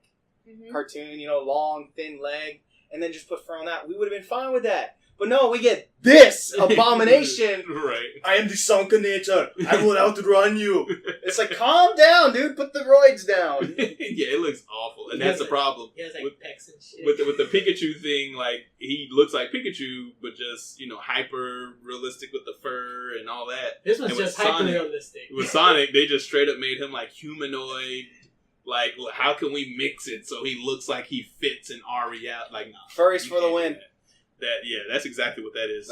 cartoon, you know, long, thin leg, and then just put fur on that. We would have been fine with that. But no, we get this abomination. Right. I am the sunken nature. I will outrun you. It's like, calm down, dude. Put the roids down. Yeah, it looks awful, and that's the problem. He has like pecs and shit. With the Pikachu thing, like he looks like Pikachu, but just hyper realistic with the fur and all that. This one's just hyper realistic. With Sonic, they just straight up made him like humanoid. Like, how can we mix it so he looks like he fits in our reality? Like, no, furries for the win. That's exactly what that is.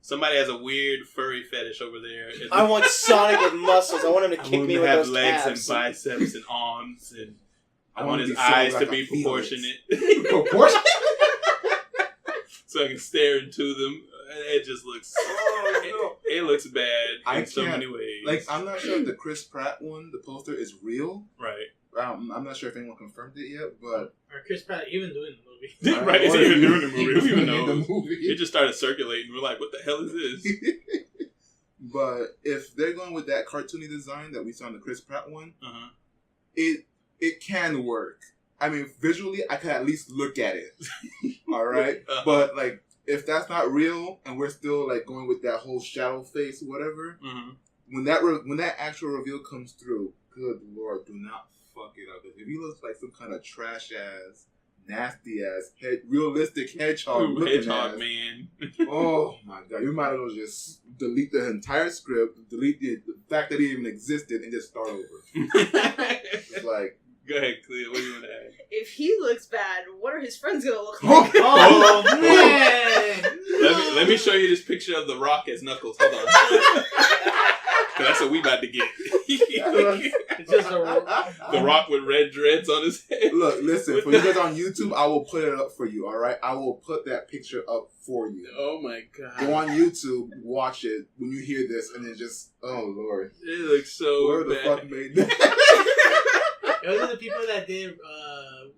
Somebody has a weird furry fetish over there. I want Sonic with muscles. I want him to kick me with those legs calves. and biceps and arms, and I want his eyes to be proportionate. Proportionate? So I can stare into them. It just looks. It looks bad in so many ways. Like, I'm not sure if the Chris Pratt one, the poster, is real. Right. I'm not sure if anyone confirmed it yet, but... Or Chris Pratt even doing the movie. Right, is he even doing the movie? Who even knows? It just started circulating. We're like, what the hell is this? But if they're going with that cartoony design that we saw in the Chris Pratt one, it can work. I mean, visually, I can at least look at it. All right? But, like, if that's not real, and we're still, like, going with that whole shadow face, whatever, when that actual reveal comes through, good Lord, do not fuck it up. If he looks like some kind of trash ass, nasty ass, realistic hedgehog man. Oh my god, you might as well just delete the entire script, delete the fact that he even existed, and just start over. It's like, go ahead, Clea. What do you want to add? If he looks bad, what are his friends gonna look like? Oh man! Let me show you this picture of The Rock as Knuckles. Hold on. Cause that's what we about to get. It's just The Rock with red dreads on his head. Look, listen, for you guys on YouTube, I will put it up for you, alright? I will put that picture up for you. Oh my god. Go on YouTube, watch it when you hear this, and then just, oh Lord. It looks so Where the bad. fuck made that? Those are the people that did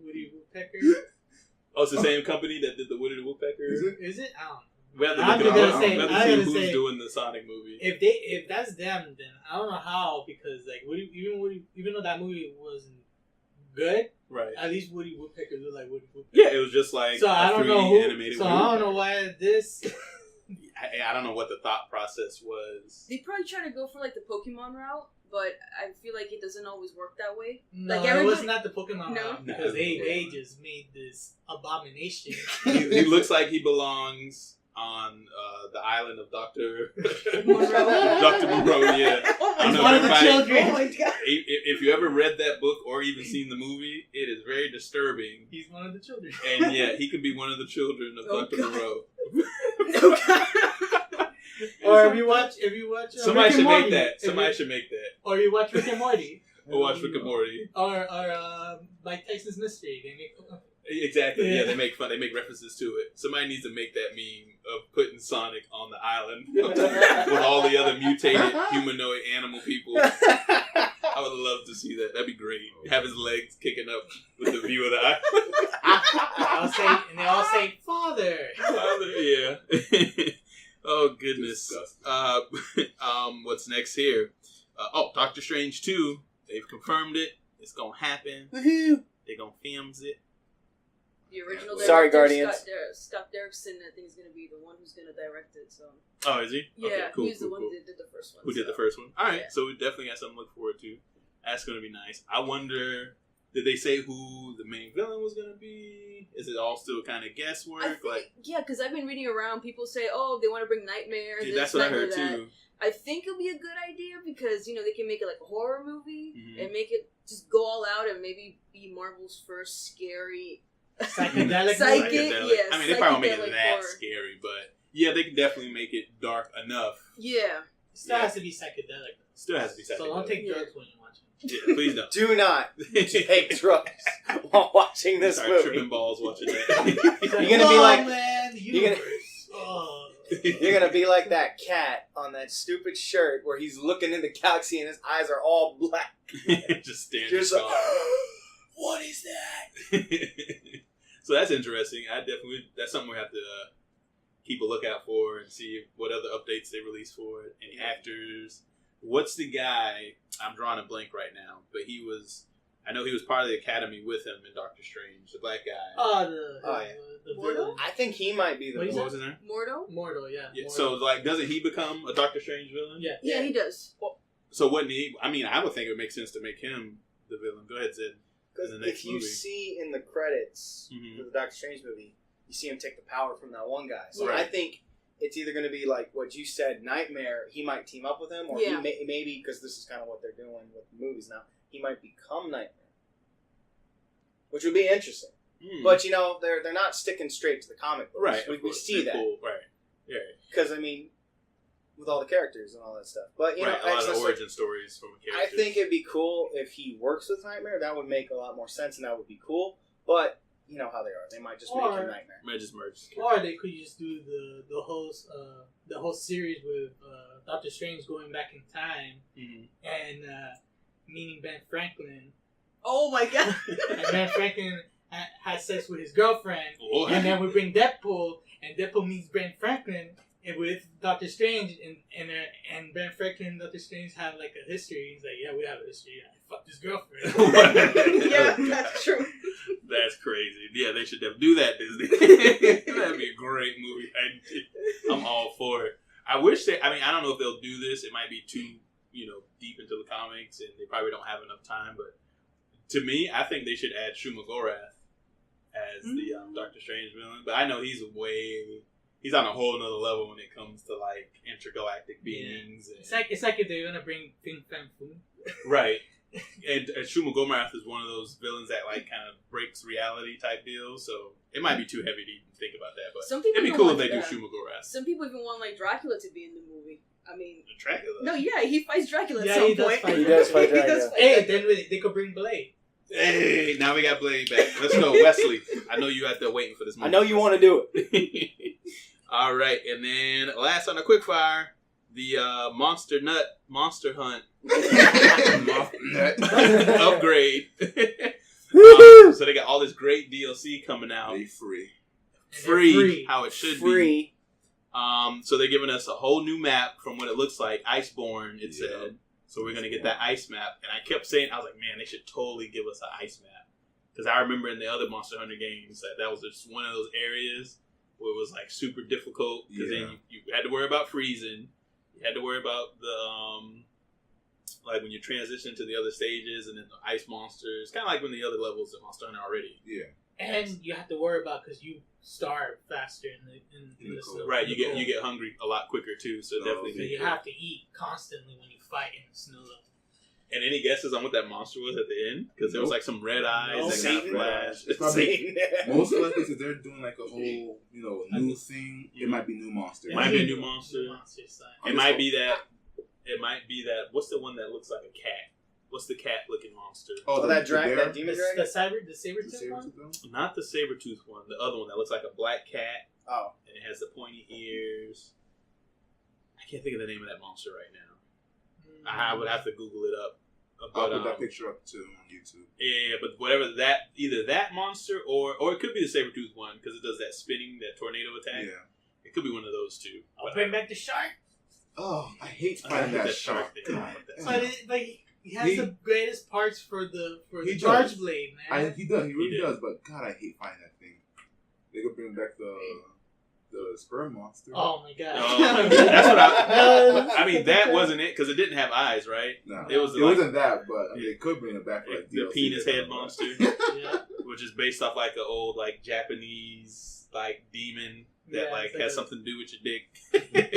Woody Woodpecker. Oh, it's the same company that did the Woody Woodpecker? Is it? I don't know. We have to see who's doing the Sonic movie. If that's them, then I don't know how, because like even though that movie wasn't good, right? At least Woody Woodpecker looked like Woody Woodpecker. Yeah, it was just like so I don't know animated. So I don't know why this. I don't know what the thought process was. They probably try to go for like the Pokemon route, but I feel like it doesn't always work that way. No, like it was not the Pokemon route because they just made this abomination. He looks like he belongs on the island of Dr. Monroe. Dr. Monroe, yeah. He's one of the children. Oh my god. If you ever read that book or even seen the movie, it is very disturbing. He's one of the children. And yeah, he could be one of the children of Dr. Monroe. Oh god. Or if you watch somebody Rick should and make that. Somebody should make that. Or you watch Rick and Morty. Or watch Rick and Morty. Or Mike Tyson's Mystery. They make exactly. Yeah, they make fun. They make references to it. Somebody needs to make that meme of putting Sonic on the island with all the other mutated humanoid animal people. I would love to see that. That'd be great. Have his legs kicking up with the view of the island. They all say, "Father." Father, yeah. Oh goodness. What's next here? Doctor Strange 2. They've confirmed it. It's gonna happen. Woohoo! They're gonna film it. The original Sorry, director, Guardians. Scott Derrickson, I think, is going to be the one who's going to direct it. So. Oh, is he? Yeah, okay, cool, he's the one who did the first one. Who did the first one? All right, so we definitely got something to look forward to. That's going to be nice. I wonder, did they say who the main villain was going to be? Is it all still kind of guesswork? Yeah, because I've been reading around. People say, "Oh, they want to bring Nightmare." Yeah, that's what I heard too. I think it'll be a good idea because they can make it like a horror movie and make it just go all out and maybe be Marvel's first scary. Psychedelic. Yeah. I mean, they probably won't make it that horror. Scary, but yeah, they can definitely make it dark enough. Yeah. Still has to be psychedelic. Still has to be psychedelic. So don't take drugs when you watch it. Yeah, please don't. Do not take drugs while watching this movie. Tripping balls watching that. You're gonna be like, man, you're gonna be like that cat on that stupid shirt where he's looking in the galaxy and his eyes are all black. Just staring. Just like, what is that? So that's interesting. That's something we have to keep a lookout for and see what other updates they release for it. Any actors. What's the guy? I'm drawing a blank right now, but I know he was part of the Academy with him in Doctor Strange, the black guy. The Mordo? I think he might be the one. What was his name? Mordo, yeah. Mordo. So, doesn't he become a Doctor Strange villain? Yeah, he does. So wouldn't he? I mean, I would think it would make sense to make him the villain. Go ahead, Zed. Because if you see in the credits for the Doctor Strange movie, you see him take the power from that one guy. So I think it's either going to be like what you said, Nightmare. He might team up with him, or he maybe because this is kind of what they're doing with the movies now. He might become Nightmare, which would be interesting. But they're not sticking straight to the comic books. Right. We see that. Cool. Right. Yeah. Because with all the characters and all that stuff. But a lot of origin stories from the characters. I think it'd be cool if he works with Nightmare. That would make a lot more sense, and that would be cool. But you know how they are; they might just make him Nightmare. Might just merge. Or they could just do the whole series with Doctor Strange going back in time and meeting Ben Franklin. Oh my god! And Ben Franklin has sex with his girlfriend, and then we bring Deadpool, and Deadpool meets Ben Franklin. And with Doctor Strange and Ben Franklin and Doctor Strange have like a history. He's like, yeah, we have a history. I fucked his girlfriend. Yeah, that's true. That's crazy. Yeah, they should do that, Disney. That'd be a great movie. I'm all for it. I wish I don't know if they'll do this. It might be too, deep into the comics, and they probably don't have enough time. But to me, I think they should add Shuma-Gorath as the Doctor Strange villain. But I know he's on a whole nother level when it comes to like intergalactic beings. Yeah. It's like if they're gonna bring Fin Fang Foom. Right. And Shuma-Gorath is one of those villains that like kind of breaks reality type deals. So it might be too heavy to even think about that. But it'd be cool if they do Shuma-Gorath. Some people even want like Dracula to be in the movie. I mean, Dracula. No, yeah, he fights Dracula at some point. He does fight Dracula. Hey, then they could bring Blade. Hey, now we got Blade back. Let's go, Wesley. I know you out there waiting for this moment. I know you want to do it. All right, and then last on the quickfire, the Monster Hunt upgrade. So they got all this great DLC coming out. They free, how it should be. So they're giving us a whole new map from what it looks like, Iceborne. It said. So we're gonna get that ice map, and I kept saying, I was like, man, they should totally give us an ice map, because I remember in the other Monster Hunter games that was just one of those areas where it was like super difficult, because then you had to worry about freezing, you had to worry about the like when you transition to the other stages, and then the ice monsters, kind of like when the other levels of Monster Hunter already. Yeah. And you have to worry about because you starve faster in the snow. Right, you get hungry a lot quicker too, so definitely. So you have to eat constantly when you fight in the snow. And any guesses on what that monster was at the end? Because there was like some red eyes that kind of flashed. It's probably most likely because they're doing like a whole new thing. It might be new monster. It might be a new monster. It might be that. It might be that. What's the one that looks like a cat? What's the cat-looking monster? Oh, that dragon, that demon dragon? The saber-tooth one? Not the saber-tooth one. The other one that looks like a black cat Oh. And it has the pointy ears. I can't think of the name of that monster right now. I would have to Google it up. I'll put that picture up too on YouTube. Yeah, but whatever either that monster or it could be the saber-toothed one because it does that spinning, that tornado attack. Yeah. It could be one of those two. I'll bring back the shark. Oh, I hate finding that shark. But he has the greatest parts for the He charge does. blade, man. He really does. But God, I hate finding that thing. They could bring back the sperm monster. Oh my god! That's what I mean, that wasn't it because it didn't have eyes, right? No, it wasn't that. But I mean, they could bring it back for like the DLC penis head monster, which is based off like an old like Japanese like demon that has something to do with your dick. Man,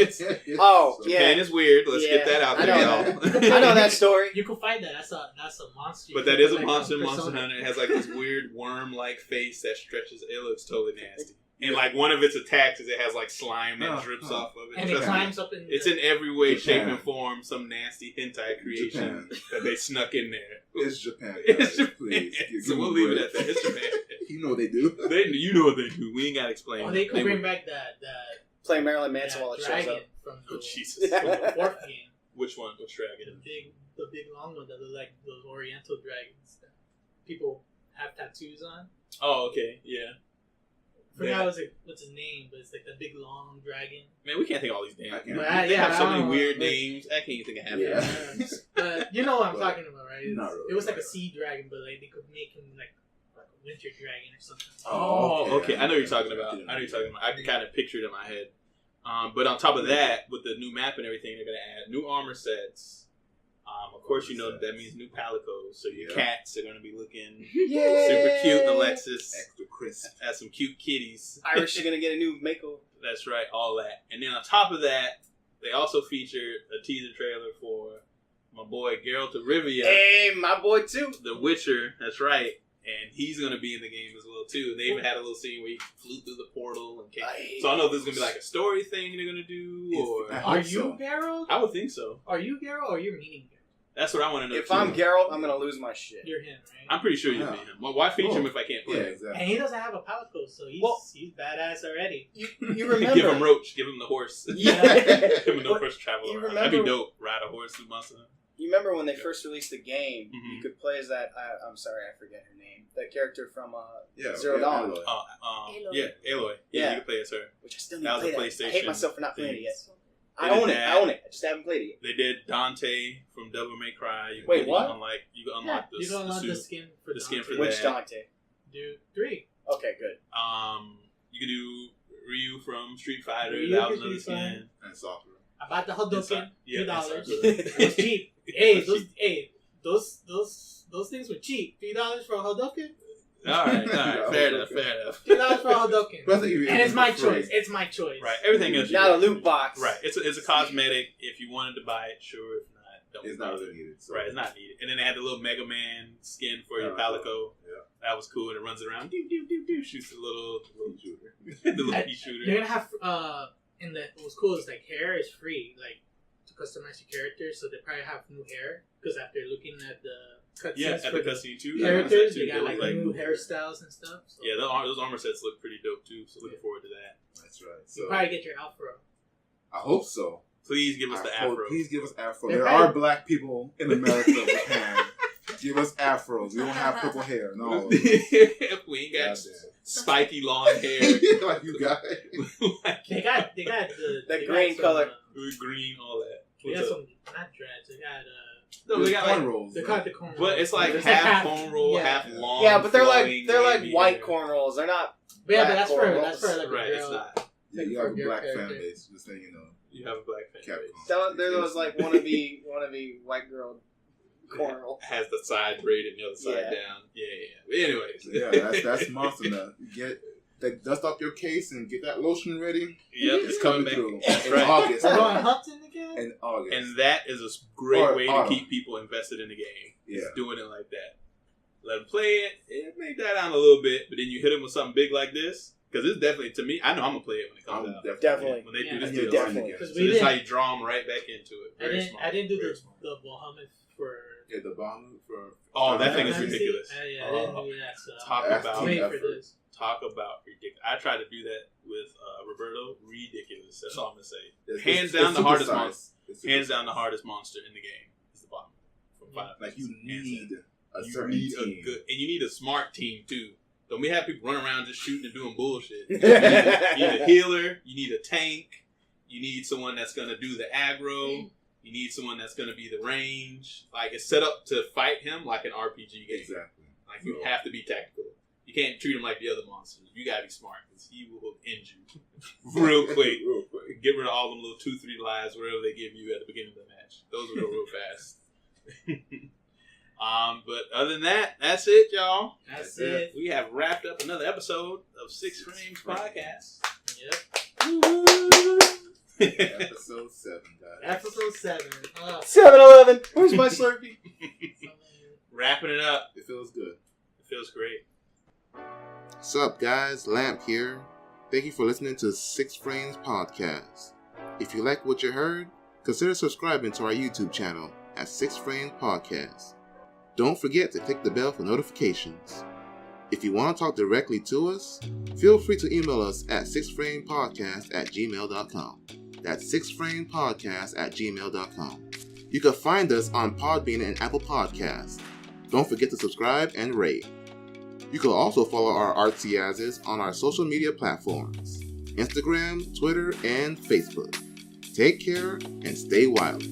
it's weird. Let's get that out there, y'all. I know that story. You can find that. That's a monster. But that is a monster. Monster Hunter. It has like this weird worm-like face that stretches. It looks totally nasty. And like one of its attacks is it has like slime that drips off of it. And it climbs up in. It's in every way, shape, and form some nasty hentai creation that they snuck in there. It's Japan. Guys. It's Japan. Please, so we'll leave it at that. It's Japan. You know what they do. You know what they do. We ain't gotta explain. Oh, they could bring back that. Play Marilyn Manson while it shows up. From the, Jesus. From the 4th game. Which one? Which dragon? The big long one that look like those Oriental dragons that people have tattoos on. Oh, okay, yeah. I forgot what's his name, but it's like the big long dragon. Man, we can't think of all these names. They have so many weird names. I can't even think of half of them. But you know what I'm talking about, right? Really it was like a sea dragon, but like they could make him like a winter dragon or something. Oh, okay. I know what you're talking about. I can kind of picture it in my head. But on top of that, with the new map and everything, they're going to add new armor sets. Of course, you know that means new palicos. So your cats are going to be looking super cute. Alexis. Extra crisp. Has some cute kitties. Irish is going to get a new makeover. That's right, all that. And then on top of that, they also featured a teaser trailer for my boy Geralt of Rivia. Hey, my boy too. The Witcher, that's right. And he's going to be in the game as well, too. And they even had a little scene where he flew through the portal. And came. So I don't know if this is going to be like a story thing they're going to do. Or are you Geralt? I would think so. Are you Geralt or you're meaning Geralt? That's what I want to know, If I'm Geralt, I'm going to lose my shit. You're him, right? I'm pretty sure you'll be him. Well, why feature him if I can't play him? Exactly. And he doesn't have a palico, so he's badass already. You remember? Give him Roach. Give him the horse. Yeah. Give him the horse travel around. That'd be dope. Ride a horse through Monster Hunter. You remember when they first released the game, you could play as that, I'm sorry, I forget her name, that character from Zero Dawn. Aloy. Yeah, you could play as her. Which I still need to play that. I hate myself for not playing it yet. I own it. I just haven't played it yet. They did Dante from Devil May Cry. You can unlock the skin for that. Which Dante? Do 3. Okay, good. You can do Ryu from Street Fighter. Ryu that was another skin. And Sakura. I bought the Hadouken. $2. It was cheap. Those things were cheap. $3 for a Hadouken. All right, fair enough. $2 for a Hadouken. And it's my choice. It's my choice. Right, everything else. Not a loot box. Right, it's a cosmetic. If you wanted to buy it, sure. If not, don't. It's not really needed. So. Right, it's not needed. And then they had the little Mega Man skin for your palico. Yeah. That was cool. And it runs around, shoots the little shooter, the little pea shooter. You're gonna have what was cool is like hair is free, like to customize your character. So they probably have new hair because after looking at the cutscenes at the cutscene too, characters they got like new hairstyles and stuff. So. Yeah, those armor sets look pretty dope too. So looking forward to that. That's right. So you probably get your afro. I hope so. Please give us the afro. Please give us afro. There are black people in America we can. Give us afros. We don't have purple hair. No. We ain't got spiky long hair like you got. They got the green color. Green, all that. They got some not dreads. They got no, they got cornrows. They got the cornrows. But it's like half cornrow, half long. Yeah, but they're like white cornrows. They're not. Yeah, but that's for like right. It's not. Yeah, you have a black fan base. Just saying, you know. You have a black fan base. They're those like wannabe white girl cornrow. Has the side braid and the other side down. Yeah. But anyways. That's monster now. Dust off your case and get that lotion ready. Yep, it's coming through in right. August. We're going hunting again? In August. And that is a great way to keep people invested in the game. Yeah. It's doing it like that. Let them play it. It may die down a little bit, but then you hit them with something big like this. Because it's definitely, to me, I know I'm going to play it when it comes out. Definitely. When they do this deal. Definitely. So this is how you draw them right back into it. I didn't do the Bahamut for Yeah, the bomb for. Oh, that thing is ridiculous. Yeah, I didn't do that. So talk about ridiculous. I tried to do that with Roberto. Ridiculous. That's all I'm gonna say. Hands down the hardest monster. Hands down the hardest monster in the game is the bomb. From 5. Like you need a certain team. team. And you need a smart team too. Don't we have people running around just shooting and doing bullshit? You need a healer. You need a tank. You need someone that's going to do the aggro. You need someone that's going to be the range. Like, it's set up to fight him like an RPG game. Exactly. Like, you have to be tactical. You can't treat him like the other monsters. You got to be smart because he will end you real quick. Get rid of all them little 2-3 lives, wherever they give you at the beginning of the match. Those will go real fast. But other than that, that's it, y'all. That's it. We have wrapped up another episode of Six Frames Podcast. Yep. Episode 7, guys. Episode 7. 7-Eleven. Where's my Slurpee? Wrapping it up. It feels good. It feels great. Sup, guys? Lamp here. Thank you for listening to Six Frames Podcast. If you like what you heard, consider subscribing to our YouTube channel at Six Frames Podcast. Don't forget to click the bell for notifications. If you want to talk directly to us, feel free to email us at sixframepodcast@gmail.com. That's sixframepodcast@gmail.com. You can find us on Podbean and Apple Podcasts. Don't forget to subscribe and rate. You can also follow our artsy asses on our social media platforms, Instagram, Twitter, and Facebook. Take care and stay wild.